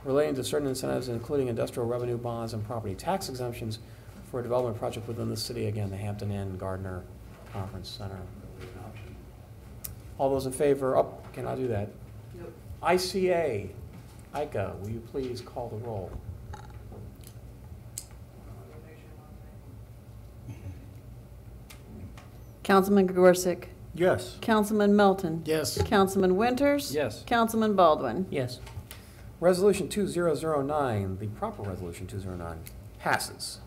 Speaker 1: relating to certain incentives, including industrial revenue bonds and property tax exemptions for a development project within the city. Again, the Hampton Inn Gardner Conference Center. All those in favor? Oh, can I do that?
Speaker 4: Yep.
Speaker 1: ICA. Ika, will you please call the roll?
Speaker 5: Councilman Gorsick.
Speaker 14: Yes.
Speaker 5: Councilman Melton.
Speaker 18: Yes.
Speaker 5: Councilman Winters.
Speaker 1: Yes.
Speaker 5: Councilman Baldwin.
Speaker 16: Yes.
Speaker 1: Resolution 2009, the proper resolution 2009, passes.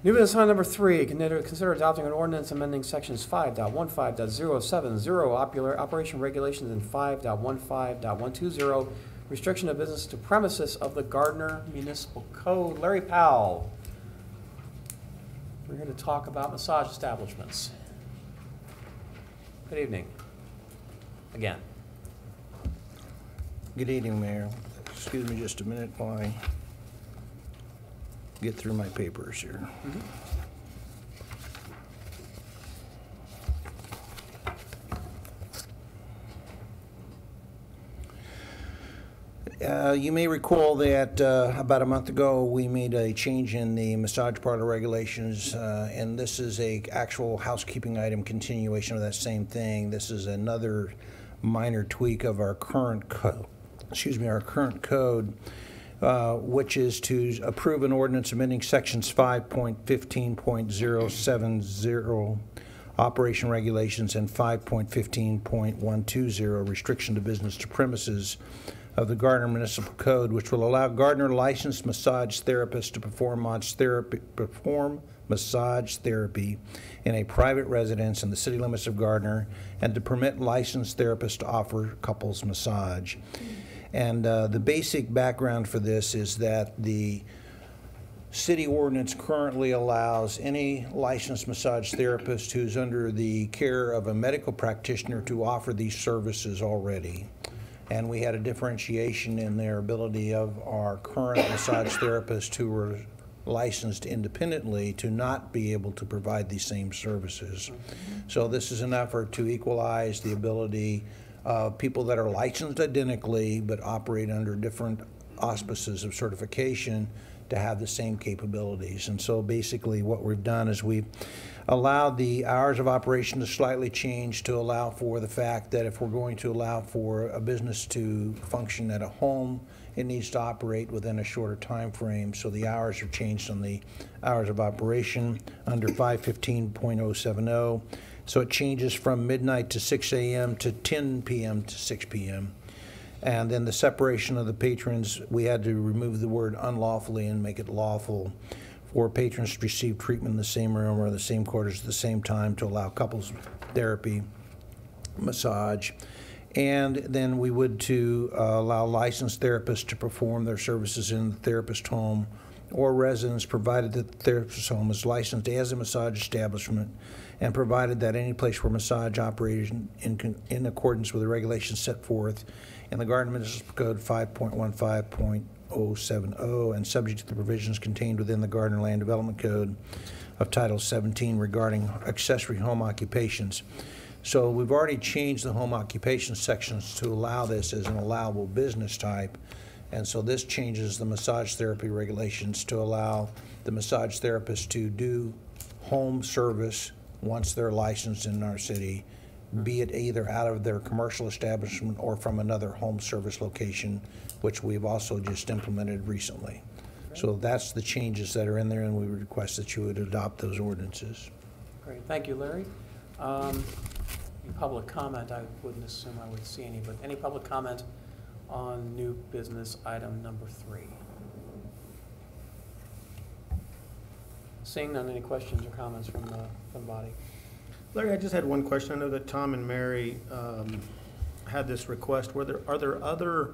Speaker 1: New business item number 3, consider adopting an ordinance amending sections 5.15.070, operation regulations, and 5.15.120, restriction of business to premises of the Gardner Municipal Code. Larry Powell. We're here to talk about massage establishments. Good evening. Again.
Speaker 17: Good evening, Mayor. Excuse me just a minute while I get through my papers here. You may recall that about a month ago we made a change in the massage parlor regulations, and this is a actual housekeeping item continuation of that same thing. This is another minor tweak of our current code. Our current code, which is to approve an ordinance amending sections 5.15.070 operation regulations and 5.15.120 restriction to business to premises of the Gardner Municipal Code, which will allow Gardner licensed massage therapists to perform massage therapy in a private residence in the city limits of Gardner, and to permit licensed therapists to offer couples massage. And the basic background for this is that the city ordinance currently allows any licensed massage therapist who's under the care of a medical practitioner to offer these services already. And we had a differentiation in their ability of our current massage therapists who were licensed independently to not be able to provide these same services. So this is an effort to equalize the ability of people that are licensed identically but operate under different auspices of certification to have the same capabilities. And so basically what we've done is we've allowed the hours of operation to slightly change to allow for the fact that if we're going to allow for a business to function at a home, it needs to operate within a shorter time frame. So the hours are changed on the hours of operation under 515.070. So it changes from midnight to 6 a.m. to 10 p.m. to 6 p.m. And then the separation of the patrons, we had to remove the word unlawfully and make it lawful for patrons to receive treatment in the same room or the same quarters at the same time to allow couples therapy, massage. And then we would to allow licensed therapists to perform their services in the therapist home or residence, provided that the therapist home is licensed as a massage establishment, and provided that any place where massage operated in accordance with the regulations set forth in the Gardner Municipal Code 5.15.070 and subject to the provisions contained within the Gardner Land Development Code of Title 17 regarding accessory home occupations. So we've already changed the home occupation sections to allow this as an allowable business type. And so this changes the massage therapy regulations to allow the massage therapist to do home service once they're licensed in our city, be it either out of their commercial establishment or from another home service location, which we've also just implemented recently. So that's the changes that are in there, and we would request that you would adopt those ordinances.
Speaker 1: Great, thank you, Larry. Any public comment, I wouldn't assume I would see any, but any public comment on new business item number 3? Seeing none, any questions or comments from the body?
Speaker 14: Larry, I just had one question. I know that Tom and Mary had this request. Are there other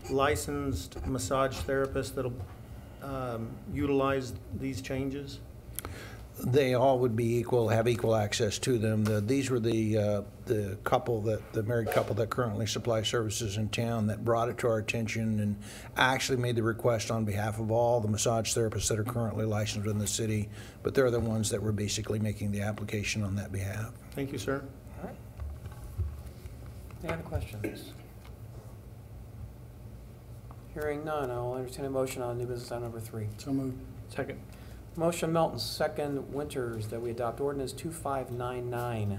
Speaker 14: licensed massage therapists that'll utilize these changes?
Speaker 17: They all would be equal, have equal access to them. These were the married couple that currently supply services in town that brought it to our attention and actually made the request on behalf of all the massage therapists that are currently licensed in the city. But they're the ones that were basically making the application on that behalf.
Speaker 14: Thank you, sir.
Speaker 1: All right. Any other questions? Hearing none, I will entertain a motion on new business item number 3.
Speaker 18: So moved.
Speaker 8: Second.
Speaker 1: Motion Melton, second Winters, that we adopt ordinance 2599,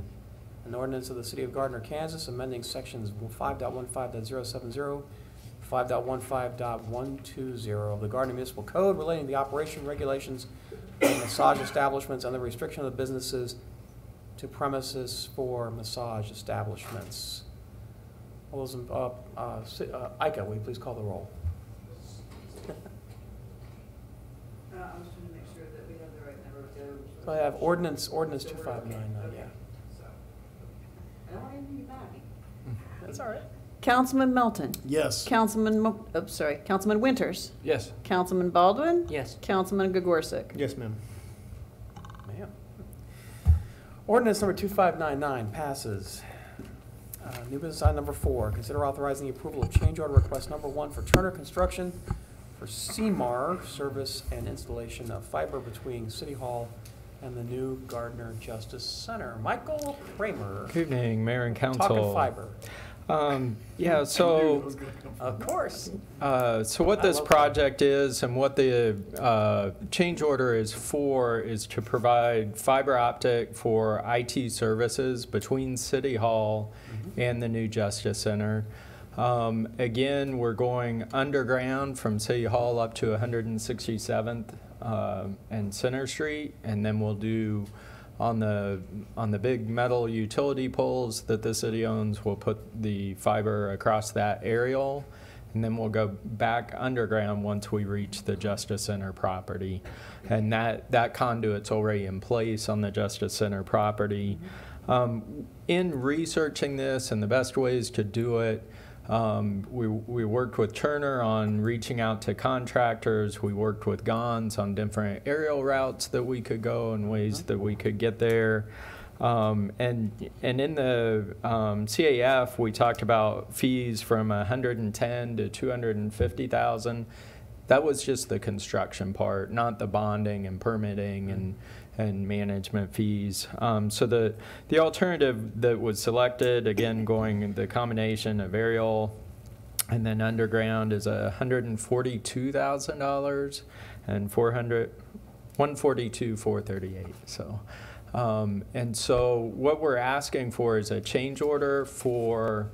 Speaker 1: an ordinance of the City of Gardner, Kansas, amending sections 5.15.070, 5.15.120 of the Gardner Municipal Code relating to the operation regulations of massage establishments and the restriction of businesses to premises for massage establishments. All those in, Ika, will you please call the roll?
Speaker 4: I was trying to make sure that we have the right number of codes.
Speaker 1: So I have ordinance 2599, yeah.
Speaker 4: I don't want anything back.
Speaker 1: That's all right.
Speaker 5: Councilman Melton.
Speaker 18: Yes.
Speaker 5: Councilman Winters.
Speaker 2: Yes.
Speaker 5: Councilman Baldwin.
Speaker 16: Yes.
Speaker 5: Councilman Gregorczyk.
Speaker 14: Yes, ma'am.
Speaker 1: Ma'am. Ordinance number 2599 passes. New business item number 4, consider authorizing the approval of change order request number 1 for Turner Construction for CMAR service and installation of fiber between City Hall and the new Gardner Justice Center. Michael Kramer.
Speaker 21: Good evening, Mayor and Council.
Speaker 1: Talking fiber.
Speaker 21: Yeah, so,
Speaker 1: of course.
Speaker 21: So what this project is and what the change order is for is to provide fiber optic for IT services between City Hall and the new Justice Center. Again, we're going underground from City Hall up to 167th and Center Street, and then we'll do on the big metal utility poles that the city owns, we'll put the fiber across that aerial, and then we'll go back underground once we reach the Justice Center property. And that conduit's already in place on the Justice Center property. In researching this and the best ways to do it, we worked with Turner on reaching out to contractors. We worked with Gons on different aerial routes that we could go and ways that we could get there. And in the CAF, we talked about fees from $110,000 to $250,000. That was just the construction part, not the bonding and permitting and management fees. So the alternative that was selected, again, going the combination of aerial and then underground, is $142,000 and $142,438. So, and so what we're asking for is a change order for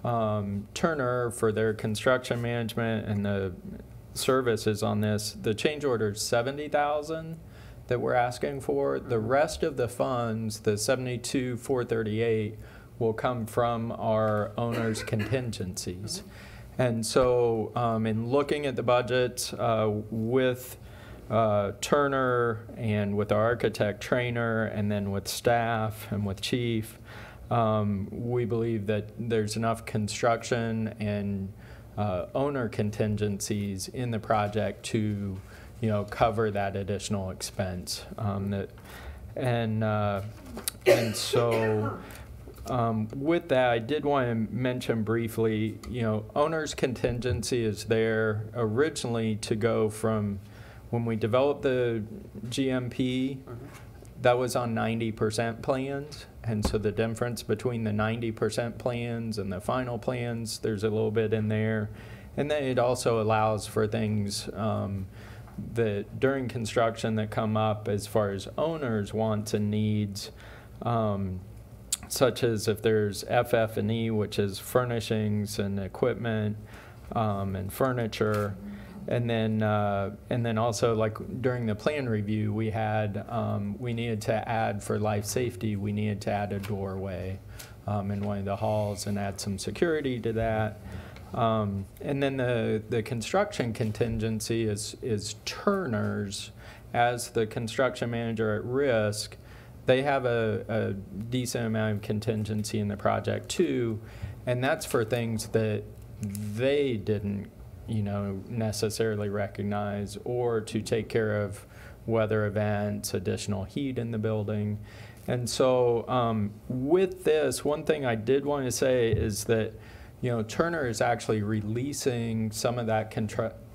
Speaker 21: Turner for their construction management and the services on this. The change order is $70,000 that we're asking for. The rest of the funds, the $72,438, will come from our owner's contingencies. And so in looking at the budget with Turner and with our architect trainer and then with staff and with chief, we believe that there's enough construction and owner contingencies in the project to cover that additional expense. And so with that, I did want to mention briefly, owner's contingency is there originally to go from when we developed the GMP, that was on 90% plans. And so the difference between the 90% plans and the final plans, there's a little bit in there. And then it also allows for things that during construction that come up as far as owners' wants and needs, such as if there's FF&E, which is furnishings and equipment and furniture. And then also, like during the plan review, we had we needed to add for life safety. We needed to add a doorway in one of the halls and add some security to that. And then the construction contingency is Turner's as the construction manager at risk. They have a decent amount of contingency in the project too, and that's for things that they didn't necessarily recognize, or to take care of weather events, additional heat in the building. And so with this, one thing I did want to say is that, Turner is actually releasing some of that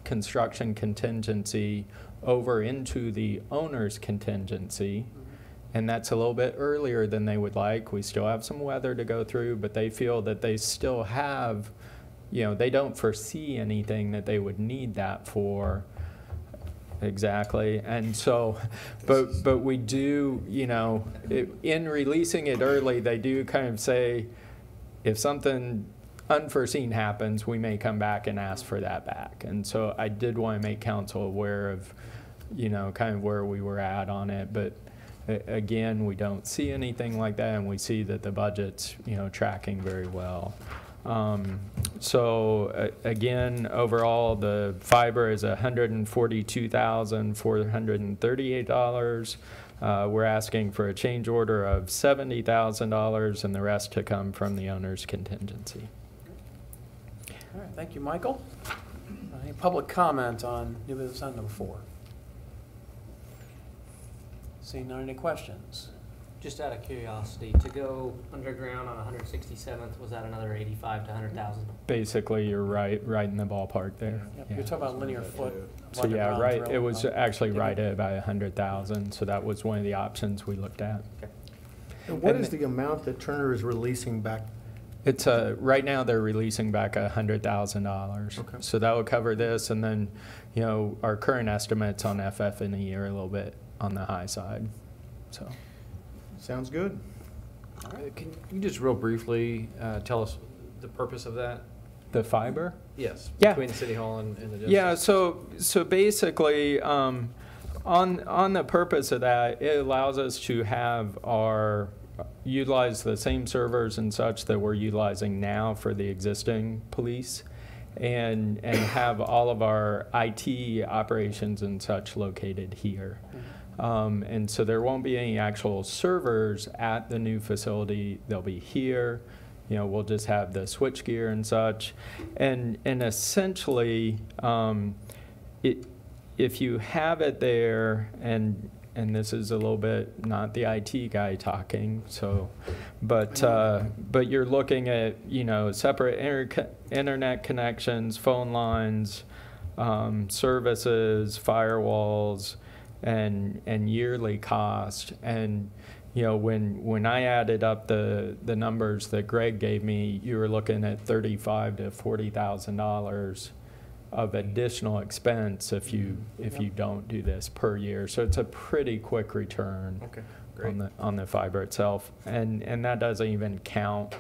Speaker 21: construction contingency over into the owner's contingency. And that's a little bit earlier than they would like. We still have some weather to go through, but they feel that they still have, they don't foresee anything that they would need that for. Exactly. And so, but we do, in releasing it early, they do kind of say, if something unforeseen happens, we may come back and ask for that back. And so I did want to make council aware of, kind of where we were at on it. But again, we don't see anything like that, and we see that the budget's, tracking very well. So again, overall, the fiber is $142,438. We're asking for a change order of $70,000, and the rest to come from the owner's contingency.
Speaker 1: All right, thank you, Michael. Any public comment on new business item number 4? Seeing none, any questions?
Speaker 16: Just out of curiosity, to go underground on 167th, was that another 85 to 100,000?
Speaker 21: Basically, you're right in the ballpark there.
Speaker 1: Yep.
Speaker 21: Yeah.
Speaker 1: You're talking about linear foot.
Speaker 21: So yeah, right.
Speaker 1: Drill.
Speaker 21: It was actually right at about 100,000. So that was one of the options we looked at.
Speaker 16: Okay.
Speaker 14: And what is the amount that Turner is releasing back?
Speaker 21: It's right now they're releasing back $100,000.
Speaker 14: Okay.
Speaker 21: So that would cover this, and then our current estimates on FF&E are a little bit on the high side. So.
Speaker 14: Sounds good.
Speaker 2: All right. Can you just real briefly tell us the purpose of that?
Speaker 21: The fiber?
Speaker 2: Yes.
Speaker 21: Yeah.
Speaker 2: Between City Hall and the district.
Speaker 21: Yeah. So basically, on the purpose of that, it allows us to have utilize the same servers and such that we're utilizing now for the existing police, and have all of our IT operations and such located here. And so there won't be any actual servers at the new facility. They'll be here. We'll just have the switch gear and such. And essentially, if you have it there, and this is a little bit not the IT guy talking, but you're looking at separate internet connections, phone lines, services, firewalls, and yearly cost. And when I added up the numbers that Greg gave me, you were looking at $35,000 to $40,000 of additional expense if you don't do this per year. So it's a pretty quick return.
Speaker 2: Okay, great.
Speaker 21: on the fiber itself, and that doesn't even count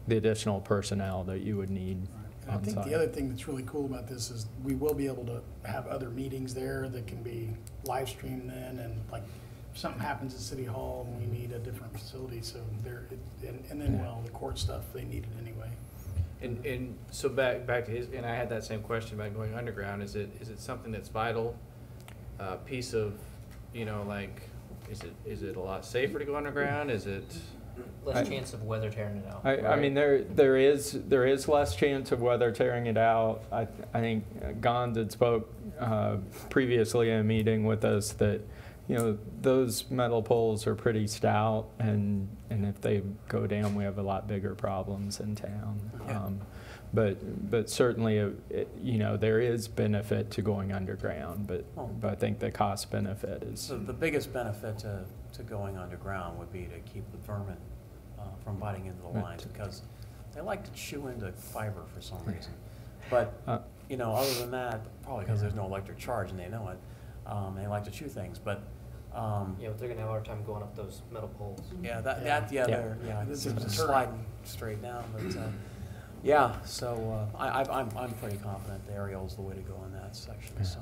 Speaker 21: the additional personnel that you would need.
Speaker 18: I think the other thing that's really cool about this is we will be able to have other meetings there that can be live streamed then, and like if something happens at City Hall and we need a different facility, so the court stuff, they need it anyway.
Speaker 2: And so back to his, and I had that same question about going underground. Is it something that's vital, piece of, is it a lot safer to go underground? Is it
Speaker 16: less chance of weather tearing it out?
Speaker 21: I mean, there is less chance of weather tearing it out. I think Gons had spoke previously in a meeting with us that those metal poles are pretty stout, and if they go down, we have a lot bigger problems in town.
Speaker 1: Yeah.
Speaker 21: But certainly, there is benefit to going underground, but I think the cost benefit is.
Speaker 1: So the biggest benefit to going underground would be to keep the vermin from biting into the lines because they like to chew into fiber for some reason. But, you know, other than that, probably because there's no electric charge and they know it, they like to chew things. But
Speaker 16: Yeah, but they're gonna have a hard time going up those metal poles.
Speaker 1: yeah, it's sliding straight down. But yeah, so I'm pretty confident the aerial's the way to go in that section. So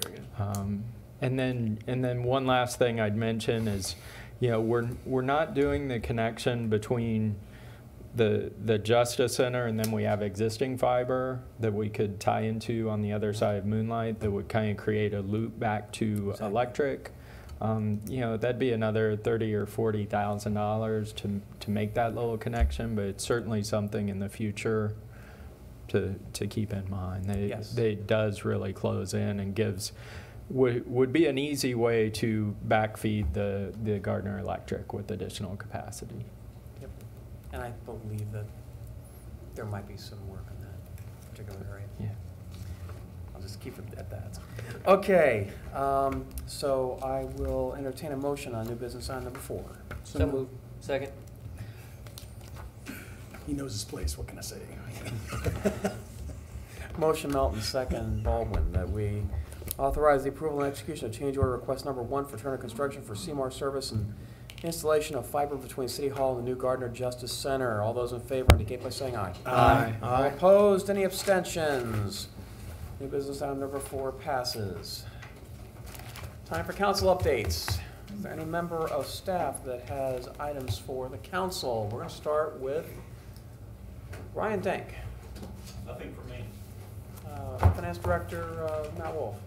Speaker 1: very good.
Speaker 21: And then one last thing I'd mention is, you know, we're not doing the connection between the Justice Center and then we have existing fiber that we could tie into on the other side of Moonlight that would kind of create a loop back to electric. You know, that'd be another $30,000 or $40,000 to make that little connection, but it's certainly something in the future to keep in mind. It does really close in and would be an easy way to backfeed the Gardner Electric with additional capacity.
Speaker 1: Yep. And I believe that there might be some work in that particular area.
Speaker 21: Yeah.
Speaker 1: I'll just keep it at that. Okay, so I will entertain a motion on new business item number 4.
Speaker 16: So moved. Second.
Speaker 18: He knows his place, what can I say?
Speaker 1: Motion Melton, second Baldwin, that we authorize the approval and execution of change order request number 1 for Turner Construction for Seymour Service and installation of fiber between City Hall and the new Gardner Justice Center. All those in favor indicate by saying aye.
Speaker 14: Aye.
Speaker 1: All opposed, any abstentions? New business item number 4 passes. Time for council updates. Is there any member of staff that has items for the council? We're going to start with Ryan Denk.
Speaker 20: Nothing for me.
Speaker 1: Finance Director Matt Wolf.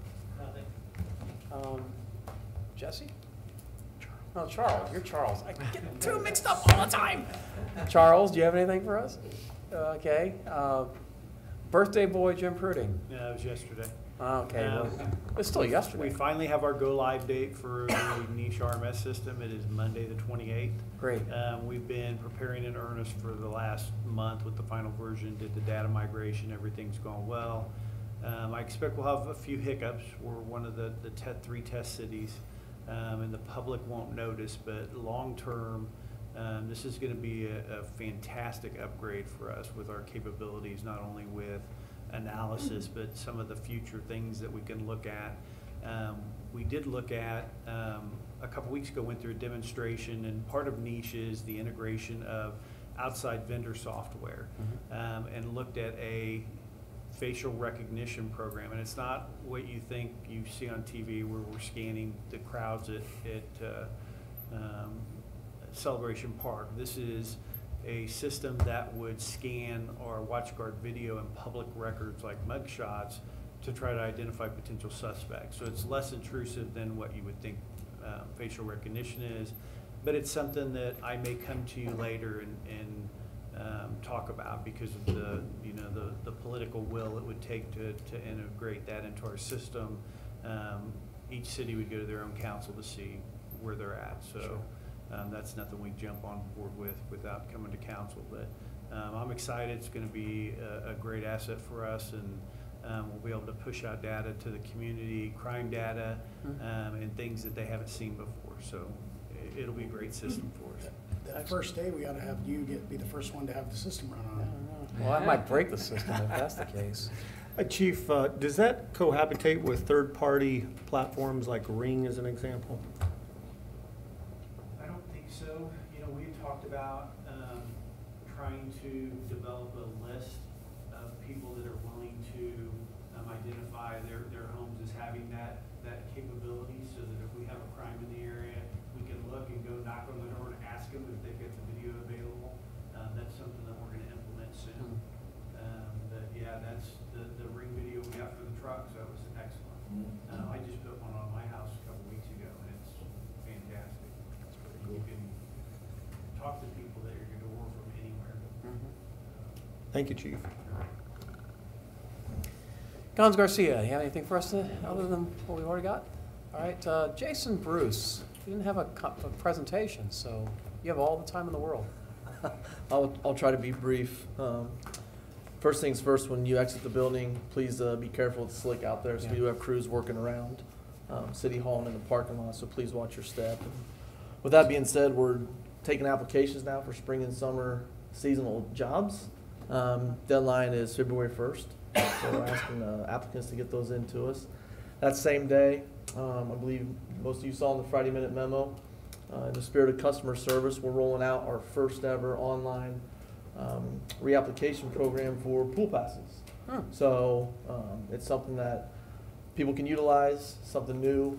Speaker 20: Nothing.
Speaker 1: Jesse? No, Charles. You're Charles. I get the two mixed up all the time. Charles, do you have anything for us? Okay. Birthday boy Jim Pruding.
Speaker 14: Yeah, it was yesterday.
Speaker 1: Okay, well, it's still yesterday.
Speaker 14: We finally have our go-live date for the niche RMS system. It is Monday, the 28th.
Speaker 1: Great.
Speaker 14: We've been preparing in earnest for the last month with the final version, did the data migration, everything's gone well. I expect we'll have a few hiccups. We're one of the 3 test cities, and the public won't notice, but long-term, this is going to be a fantastic upgrade for us with our capabilities, not only with analysis, but some of the future things that we can look at. We did look at, a couple weeks ago, went through a demonstration, and part of niche is the integration of outside vendor software, and looked at a facial recognition program. And it's not what you think you see on TV where we're scanning the crowds at Celebration Park. This is a system that would scan our WatchGuard video and public records like mugshots to try to identify potential suspects. So it's less intrusive than what you would think facial recognition is, but it's something that I may come to you later and talk about because of the political will it would take to integrate that into our system. Each city would go to their own council to see where they're at. So. Sure. That's nothing we jump on board with without coming to council, but I'm excited. It's going to be a great asset for us, and we'll be able to push out data to the community, crime data, and things that they haven't seen before. So it'll be a great system for us.
Speaker 18: That first day, we got to have you be the first one to have the system run on.
Speaker 1: Well, I might break the system if that's the case.
Speaker 14: Chief, does that cohabitate with third-party platforms like Ring, as an example? So, we've talked about trying to develop a list of people that are willing to identify their homes as having that capability, so that if we have a crime in the area, we can look and go knock on the door and ask them if they've got the video available. That's something that we're going to implement soon. But yeah, that's the Ring video we got for the trucks. That was excellent. I just put one on my house a couple weeks ago, and it's fantastic. You can talk to people that you're going to work from anywhere. Thank you, Chief.
Speaker 1: Gons Garcia, you have anything for us other than what we've already got? All right, Jason Bruce, you didn't have a presentation, so you have all the time in the world.
Speaker 6: I'll try to be brief. First things first, when you exit the building, please be careful. It's slick out there, so we do have crews working around City Hall and in the parking lot, so please watch your step. And with that being said, we're taking applications now for spring and summer seasonal jobs. Deadline is February 1st, so we're asking applicants to get those in to us. That same day, I believe most of you saw in the Friday Minute memo, in the spirit of customer service, we're rolling out our first ever online reapplication program for pool passes. So it's something that people can utilize, something new.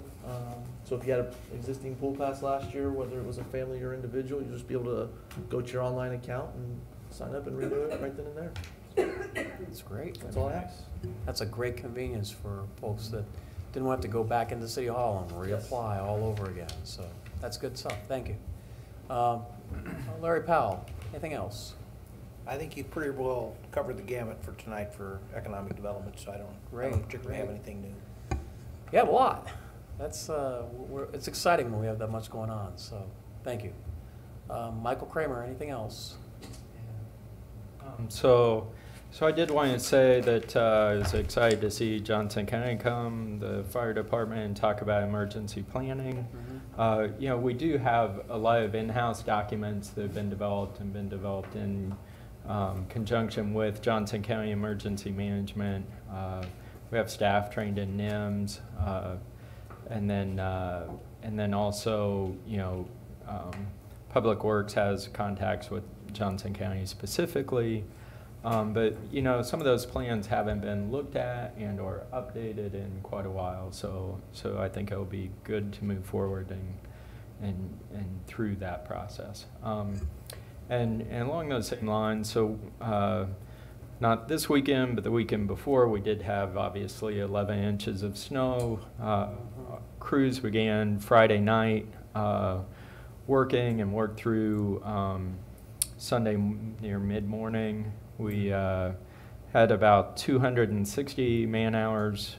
Speaker 6: So if you had an existing pool pass last year, whether it was a family or individual, you'll just be able to go to your online account and sign up and renew it right then and there.
Speaker 1: That's great.
Speaker 6: That's all I have.
Speaker 1: That's a great convenience for folks that didn't want to go back into City Hall and reapply all over again. So that's good stuff. Thank you. Larry Powell, anything else?
Speaker 17: I think you pretty well covered the gamut for tonight for economic development, so I don't particularly have anything new.
Speaker 1: You have a lot. That's it's exciting when we have that much going on. So thank you. Michael Kramer, anything else?
Speaker 21: So I did want to say that I was excited to see Johnson County come, the fire department, and talk about emergency planning. You know, we do have a lot of in-house documents that have been developed in conjunction with Johnson County Emergency Management. We have staff trained in NIMS, and then also, you know, Public Works has contacts with Johnson County specifically. But you know, some of those plans haven't been looked at and or updated in quite a while. So I think it'll be good to move forward and through that process. And along those same lines, so not this weekend, but the weekend before, we did have obviously 11 inches of snow. Crews began Friday night worked through Sunday near mid-morning. We had about 260 man-hours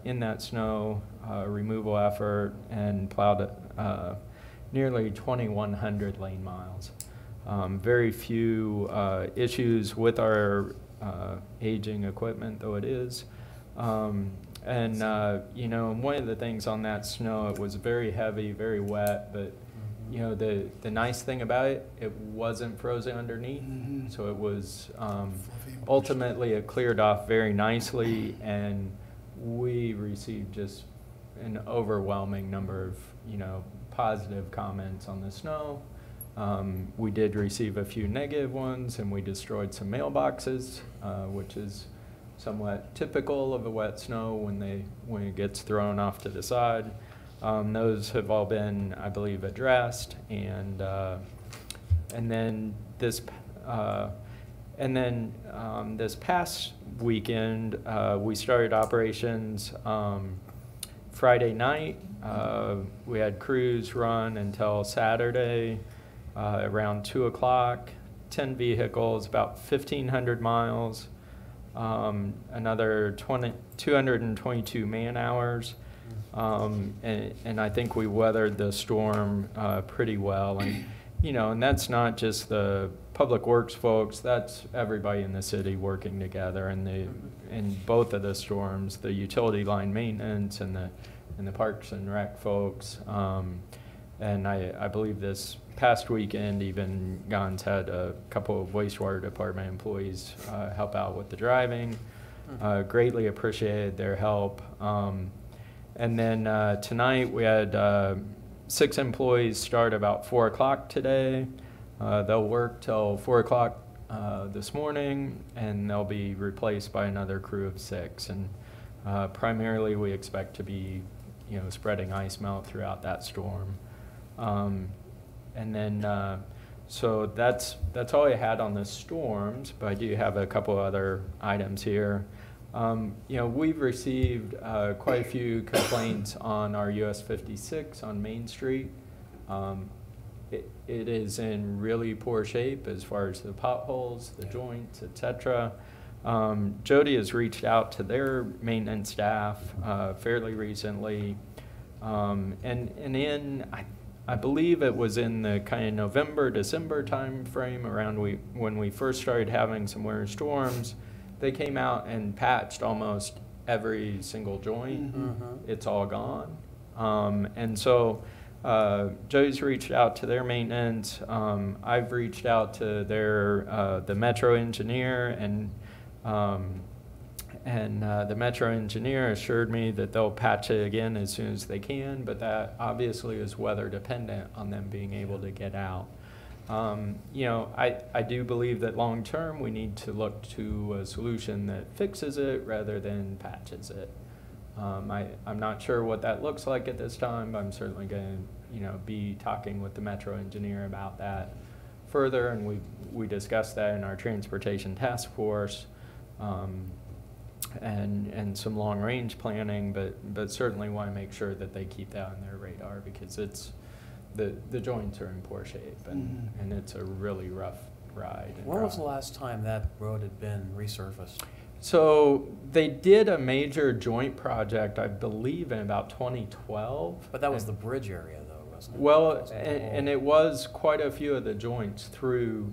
Speaker 21: in that snow removal effort and plowed nearly 2,100 lane miles. Very few issues with our aging equipment, though it is. You know, one of the things on that snow, it was very heavy, very wet, but you know, the nice thing about it, it wasn't frozen underneath. So it was ultimately it cleared off very nicely, and we received just an overwhelming number of, you know, positive comments on the snow. We did receive a few negative ones, and we destroyed some mailboxes, which is somewhat typical of a wet snow when it gets thrown off to the side. Those have all been, I believe, addressed, and then this past weekend we started operations Friday night. We had crews run until Saturday around 2 o'clock. 10 vehicles, about 1,500 miles. Another 222 man hours. And I think we weathered the storm pretty well, and you know, and that's not just the Public Works folks, that's everybody in the city working together, and in both of the storms, the utility line maintenance and the Parks and Rec folks, and I believe this past weekend even Gons had a couple of wastewater department employees help out with the driving. Greatly appreciated their help. And then tonight we had 6 employees start about 4 o'clock today. They'll work till 4 o'clock this morning, and they'll be replaced by another crew of 6. And primarily we expect to be, you know, spreading ice melt throughout that storm. And then so that's all I had on the storms, but I do have a couple other items here. You know, we've received quite a few complaints on our US 56 on Main Street. It is in really poor shape as far as the potholes, the joints, etc. Jody has reached out to their maintenance staff fairly recently, and I believe it was in the kind of November, December time frame around when we first started having some winter storms. They came out and patched almost every single joint. It's all gone. And so Joe's reached out to their maintenance. I've reached out to the Metro engineer, and the Metro engineer assured me that they'll patch it again as soon as they can, but that obviously is weather dependent on them being able to get out. You know, I do believe that long term we need to look to a solution that fixes it rather than patches it. I'm not sure what that looks like at this time, but I'm certainly going to, you know, be talking with the Metro engineer about that further, and we discussed that in our transportation task force, and some long range planning, but certainly want to make sure that they keep that on their radar, because it's the joints are in poor shape, and it's a really rough ride.
Speaker 1: When was the last time that road had been resurfaced?
Speaker 21: So they did a major joint project, I believe, in about 2012.
Speaker 1: But that was the bridge area, though, wasn't it?
Speaker 21: Well, and it was quite a few of the joints through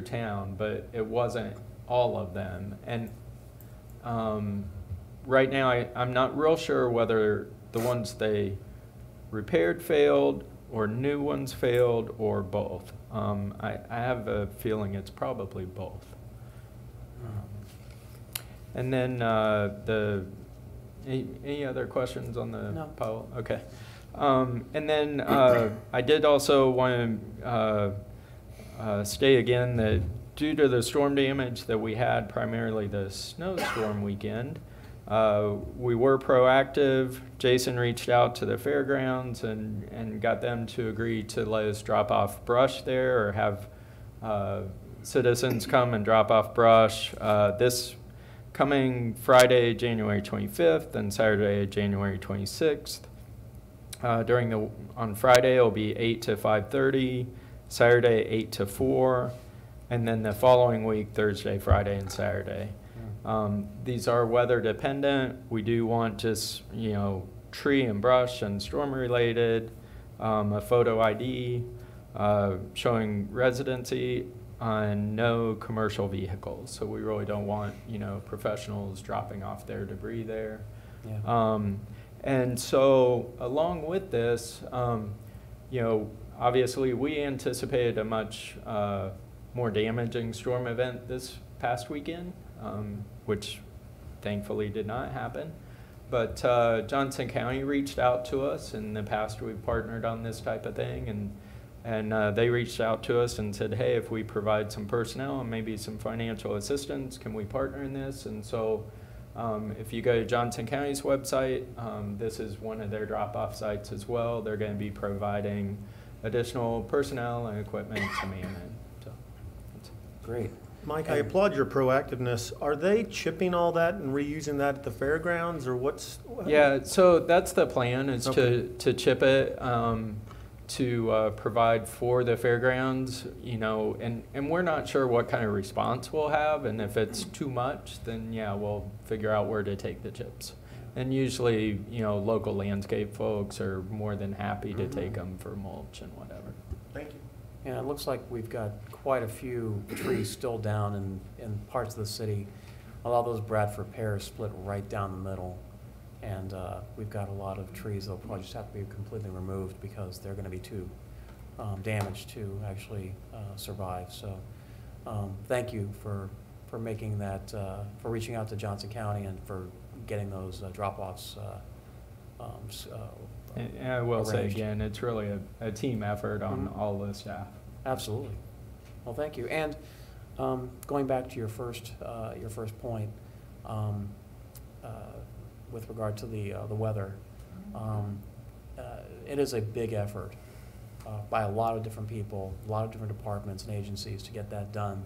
Speaker 21: town, but it wasn't all of them. And right now, I'm not real sure whether the ones they repaired failed, or new ones failed, or both. I have a feeling it's probably both. And then any other questions on the Powell? Okay. And then I did also want to state again that due to the storm damage that we had, primarily the snowstorm weekend, we were proactive. Jason reached out to the fairgrounds and got them to agree to let us drop off brush there, or have citizens come and drop off brush. This coming Friday, January 25th, and Saturday, January 26th. On Friday, it'll be 8 to 5:30, Saturday, 8 to 4, and then the following week, Thursday, Friday, and Saturday. These are weather dependent. We do want just, you know, tree and brush and storm related, a photo ID showing residency, on no commercial vehicles. So we really don't want, you know, professionals dropping off their debris there. Yeah. And so along with this, you know, obviously we anticipated a much more damaging storm event this past weekend, which thankfully did not happen. But Johnson County reached out to us. In the past, we've partnered on this type of thing, and they reached out to us and said, hey, if we provide some personnel and maybe some financial assistance, can we partner in this? And so if you go to Johnson County's website, this is one of their drop-off sites as well. They're going to be providing additional personnel and equipment to man it. So that's
Speaker 1: great.
Speaker 3: Mike, I applaud your proactiveness. Are they chipping all that and reusing that at the fairgrounds, or what's?
Speaker 21: Yeah, so that's the plan, is to chip it. To provide for the fairgrounds, you know, and we're not sure what kind of response we'll have, and if it's too much, then yeah, we'll figure out where to take the chips. And usually, you know, local landscape folks are more than happy to take them for mulch and whatever.
Speaker 3: Thank you.
Speaker 1: Yeah, it looks like we've got quite a few trees still down in parts of the city. A lot of those Bradford pears split right down the middle. And we've got a lot of trees that'll probably just have to be completely removed because they're going to be too damaged to actually survive. So thank you for making that, for reaching out to Johnson County and for getting those drop-offs
Speaker 21: and I will say again, it's really a team effort on all the staff.
Speaker 1: Absolutely. Well, thank you. And going back to your first point, with regard to the weather, it is a big effort by a lot of different people, a lot of different departments and agencies to get that done.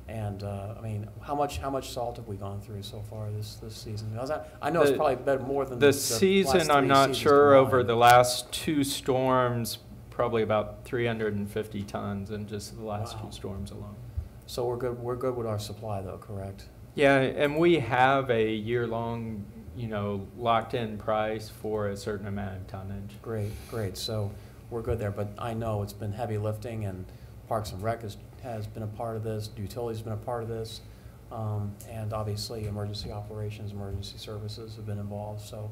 Speaker 1: And I mean, how much salt have we gone through so far this season? I know it's probably better more than
Speaker 21: the season. I'm not sure. Over the last two storms, probably about 350 tons in just the last two storms alone.
Speaker 1: So we're good. We're good with our supply, though, correct?
Speaker 21: Yeah, and we have a year-long, you know, locked-in price for a certain amount of tonnage.
Speaker 1: Great, great. So we're good there. But I know it's been heavy lifting, and Parks and Rec has been a part of this. Utilities have been a part of this, and obviously emergency operations, emergency services have been involved. So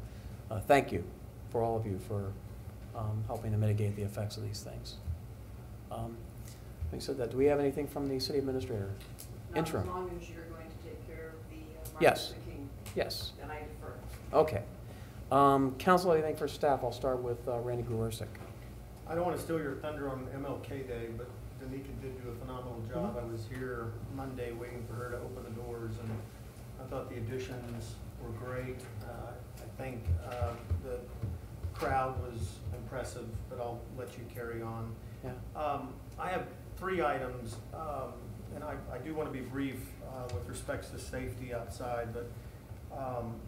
Speaker 1: thank you for all of you for helping to mitigate the effects of these things. Having said that, do we have anything from the city administrator? Interim.
Speaker 4: As long as you're going to take care of the Martin
Speaker 1: Yes.
Speaker 4: Luther King.
Speaker 1: Yes.
Speaker 4: Then I defer.
Speaker 1: Okay. Council, anything for staff? I'll start with Randy Gruersik.
Speaker 3: I don't want to steal your thunder on MLK Day, but Danica did do a phenomenal job. I was here Monday waiting for her to open the doors, and I thought the additions were great. I think the crowd was impressive, but I'll let you carry on.
Speaker 1: Yeah.
Speaker 3: I have 3 items, and I do want to be brief with respects to safety outside, but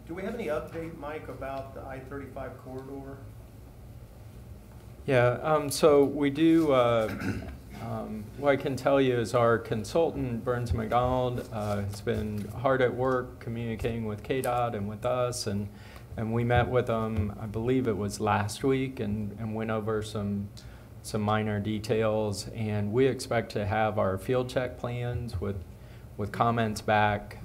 Speaker 3: do we have any update, Mike, about the I-35 corridor?
Speaker 21: Yeah, so we do, what I can tell you is our consultant, Burns McDonald, has been hard at work communicating with KDOT and with us, and we met with them, I believe it was last week, and went over some minor details, and we expect to have our field check plans with comments back,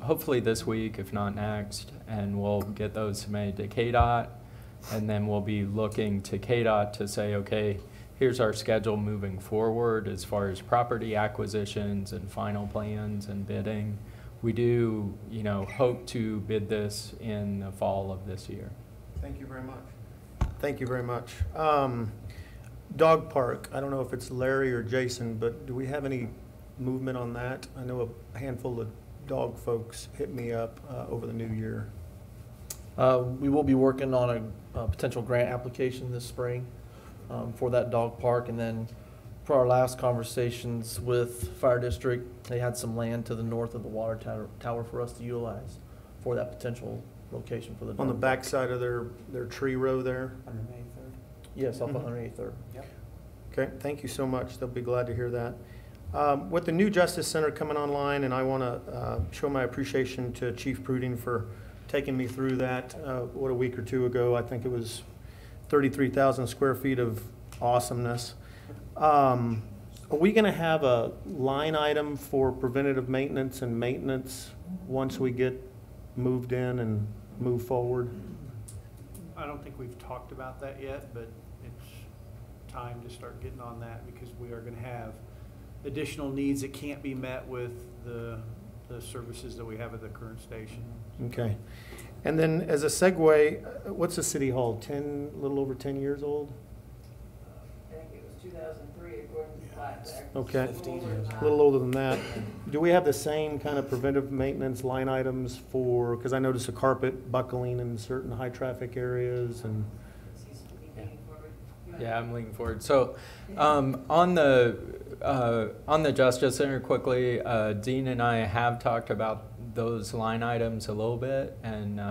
Speaker 21: hopefully this week, if not next, and we'll get those submitted to KDOT, and then we'll be looking to KDOT to say, okay, here's our schedule moving forward as far as property acquisitions and final plans and bidding. We do, hope to bid this in the fall of this year.
Speaker 3: Thank you very much. Thank you very much. Dog park, I don't know if it's Larry or Jason, but do we have any movement on that? I know a handful of dog folks hit me up over the new year.
Speaker 6: We will be working on a potential grant application this spring for that dog park. And then for our last conversations with Fire District, they had some land to the north of the water tower for us to utilize for that potential location for the dog
Speaker 3: On the
Speaker 6: park.
Speaker 3: back side of their tree row there?
Speaker 1: 183rd?
Speaker 6: Yes, off 183rd.
Speaker 1: Yep.
Speaker 3: Okay, thank you so much. They'll be glad to hear that. With the new Justice Center coming online, and I want to show my appreciation to Chief Pruding for taking me through that, a week or 2 ago. I think it was 33,000 square feet of awesomeness. Are we going to have a line item for preventative maintenance and maintenance once we get moved in and move forward?
Speaker 14: I don't think we've talked about that yet, but it's time to start getting on that because we are going to have additional needs that can't be met with the services that we have at the current station.
Speaker 3: Okay. And then as a segue, what's the city hall, a little over 10 years old?
Speaker 4: I think it was 2003 according to the plat there.
Speaker 3: Okay.
Speaker 1: 15 years.
Speaker 3: A little older than that. Do we have the same kind of preventive maintenance line items for, because I noticed a carpet buckling in certain high traffic areas and.
Speaker 21: Yeah, I'm leaning forward. So on the Justice Center quickly, Dean and I have talked about those line items a little bit, and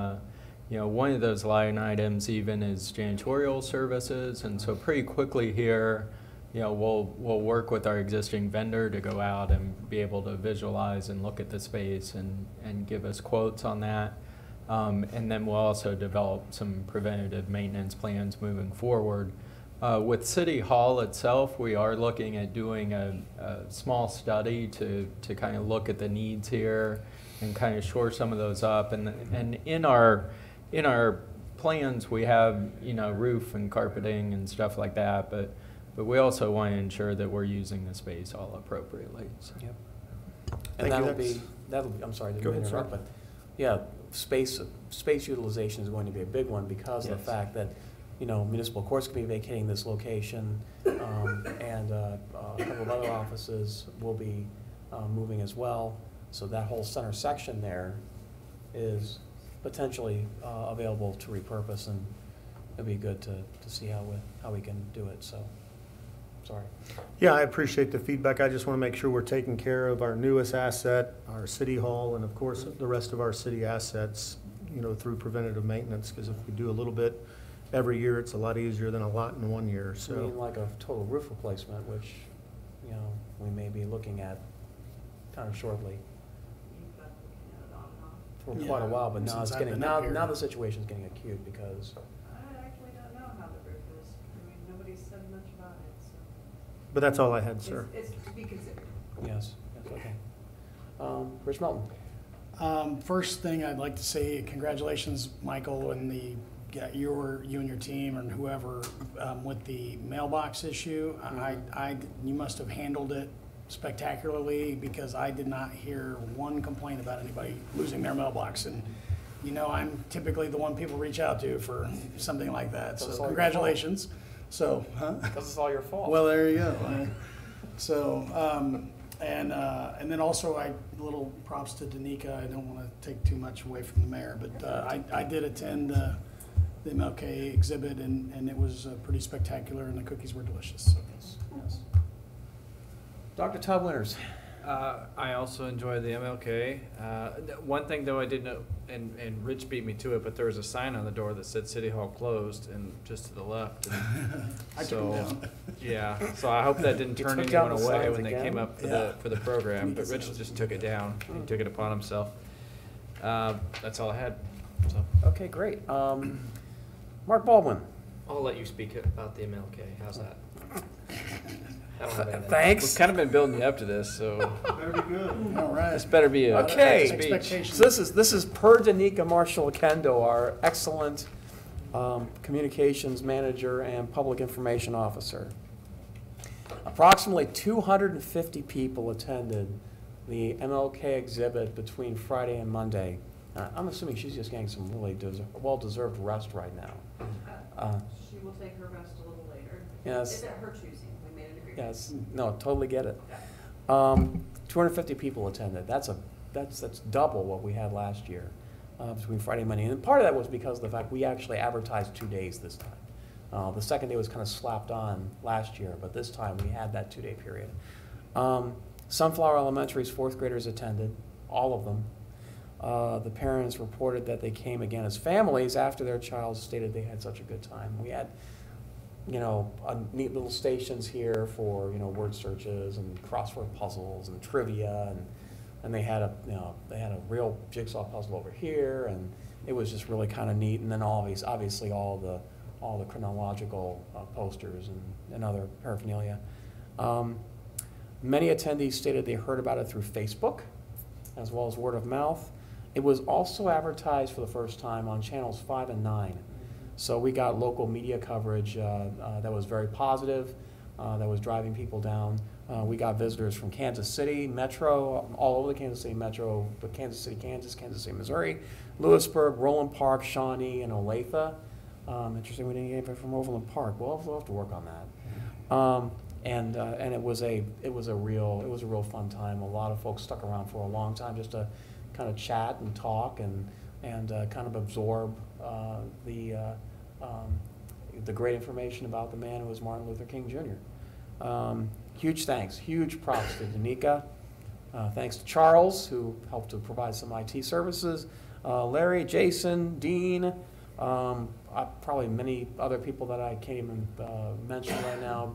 Speaker 21: one of those line items even is janitorial services, and so pretty quickly here, we'll work with our existing vendor to go out and be able to visualize and look at the space and give us quotes on that. And then we'll also develop some preventative maintenance plans moving forward. With City Hall itself, we are looking at doing a small study to kind of look at the needs here and kind of shore some of those up. And in our plans, we have roof and carpeting and stuff like that, but we also want to ensure that we're using the space all appropriately. So.
Speaker 1: Yep. And that'll be, I'm sorry,
Speaker 3: Go ahead, sir.
Speaker 1: but yeah, space utilization is going to be a big one because of the fact that municipal courts can be vacating this location, and a couple of other offices will be moving as well. So that whole center section there is potentially available to repurpose, and it'd be good to see how we can do it. So, sorry.
Speaker 3: Yeah, I appreciate the feedback. I just want to make sure we're taking care of our newest asset, our city hall, and of course the rest of our city assets, through preventative maintenance. Because if we do a little bit every year, it's a lot easier than a lot in 1 year. So,
Speaker 1: I mean, like a total roof replacement, which we may be looking at kind of shortly for quite a while. But now it's getting now the situation's getting acute because.
Speaker 4: I actually don't know how the roof is. I mean, nobody's said much about it. So.
Speaker 3: But that's all I had, sir.
Speaker 4: It's to be considered.
Speaker 1: Yes. Okay. Rich Melton.
Speaker 18: First thing I'd like to say, congratulations, Michael, and the get you and your team and whoever with the mailbox issue. You must have handled it spectacularly, because I did not hear one complaint about anybody losing their mailbox. And you know, I'm typically the one people reach out to for something like that. So congratulations. So,
Speaker 1: Because it's all your fault.
Speaker 18: Well, there you go. So, and then also, little props to Danica. I don't want to take too much away from the mayor, but I did attend the MLK exhibit, and it was pretty spectacular, and the cookies were delicious. So, yes.
Speaker 1: Dr. Todd Winters.
Speaker 2: I also enjoyed the MLK. One thing though I did know, and Rich beat me to it, but there was a sign on the door that said City Hall closed, and just to the left. And
Speaker 18: I took it down.
Speaker 2: Yeah, so I hope that didn't
Speaker 1: You
Speaker 2: turn
Speaker 1: took down
Speaker 2: anyone
Speaker 1: the
Speaker 2: away
Speaker 1: signs
Speaker 2: when they
Speaker 1: again?
Speaker 2: came up for the program. But Rich just took it down. He took it upon himself. That's all I had. So.
Speaker 1: Okay, great. Mark Baldwin.
Speaker 16: I'll let you speak about the MLK. How's that? I don't have anything.
Speaker 1: Thanks.
Speaker 2: We've kind of been building you up to this, so
Speaker 18: Better be good. All right.
Speaker 2: this better be a
Speaker 1: Okay.
Speaker 2: speech.
Speaker 18: Expectations.
Speaker 1: So this is per Danica Marshall Kendo, our excellent communications manager and public information officer. Approximately 250 people attended the MLK exhibit between Friday and Monday. I'm assuming she's just getting some really well-deserved rest right now.
Speaker 4: She will take her rest a little later.
Speaker 1: Yes.
Speaker 4: It's at her choosing. We made an agreement.
Speaker 1: Yes, no, totally get it. 250 people attended. That's double what we had last year between Friday and Monday. And part of that was because of the fact we actually advertised 2 days this time. The second day was kind of slapped on last year, but this time we had that 2-day period. Sunflower Elementary's fourth graders attended, all of them. The parents reported that they came again as families after their child stated they had such a good time. We had, neat little stations here for, word searches and crossword puzzles and trivia, and they had a real jigsaw puzzle over here, and it was just really kind of neat. And then obviously all the chronological posters and other paraphernalia. Many attendees stated they heard about it through Facebook, as well as word of mouth. It was also advertised for the first time on channels 5 and 9. So we got local media coverage that was very positive, that was driving people down. We got visitors from Kansas City Metro, all over the Kansas City Metro, but Kansas City, Kansas, Kansas City, Missouri, Lewisburg, Roland Park, Shawnee, and Olathe. Interesting, we didn't get anybody from Overland Park. We'll have to work on that. And it was a real fun time. A lot of folks stuck around for a long time just to kind of chat and talk and kind of absorb the great information about the man who was Martin Luther King Jr. Huge thanks, huge props to Danica. Thanks to Charles, who helped to provide some IT services. Larry, Jason, Dean, probably many other people that I can't even mention right now.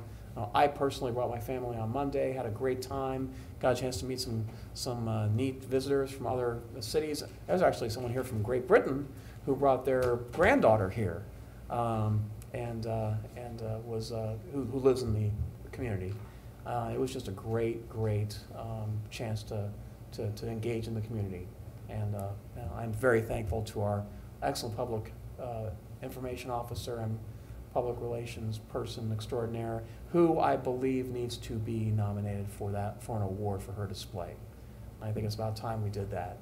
Speaker 1: I personally brought my family on Monday, had a great time, got a chance to meet some neat visitors from other cities. There was actually someone here from Great Britain who brought their granddaughter here, who lives in the community. It was just a great chance to engage in the community, and I'm very thankful to our excellent public information officer and public relations person extraordinaire, who I believe needs to be nominated for an award for her display. I think it's about time we did that.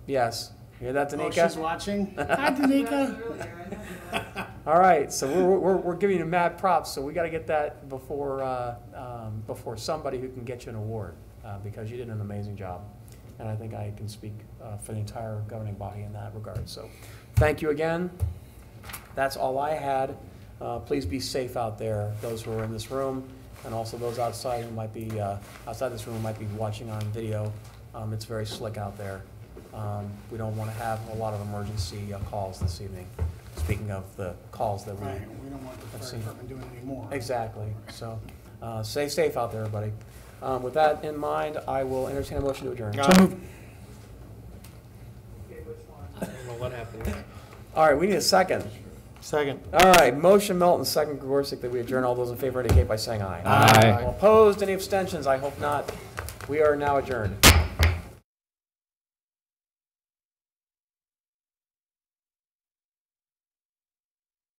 Speaker 1: Yes, you hear that, Danica?
Speaker 18: Oh, she's watching. Hi, Danica.
Speaker 1: All right, so we're giving you mad props, so we got to get that before somebody who can get you an award, because you did an amazing job, and I think I can speak for the entire governing body in that regard. So, thank you again. That's all I had. Please be safe out there, those who are in this room, and also those outside who might be outside this room might be watching on video. It's very slick out there. We don't want to have a lot of emergency calls this evening. Speaking of the calls that we
Speaker 18: don't want the fire department doing any more.
Speaker 1: Exactly. So stay safe out there, everybody. With that in mind, I will entertain a motion to adjourn.
Speaker 16: I don't know what happened.
Speaker 1: All right, we need a second.
Speaker 3: Second.
Speaker 1: All right, motion Melton, second Gorsick, that we adjourn. All those in favor indicate by saying aye.
Speaker 21: Aye.
Speaker 1: All opposed, any abstentions? I hope not. We are now adjourned.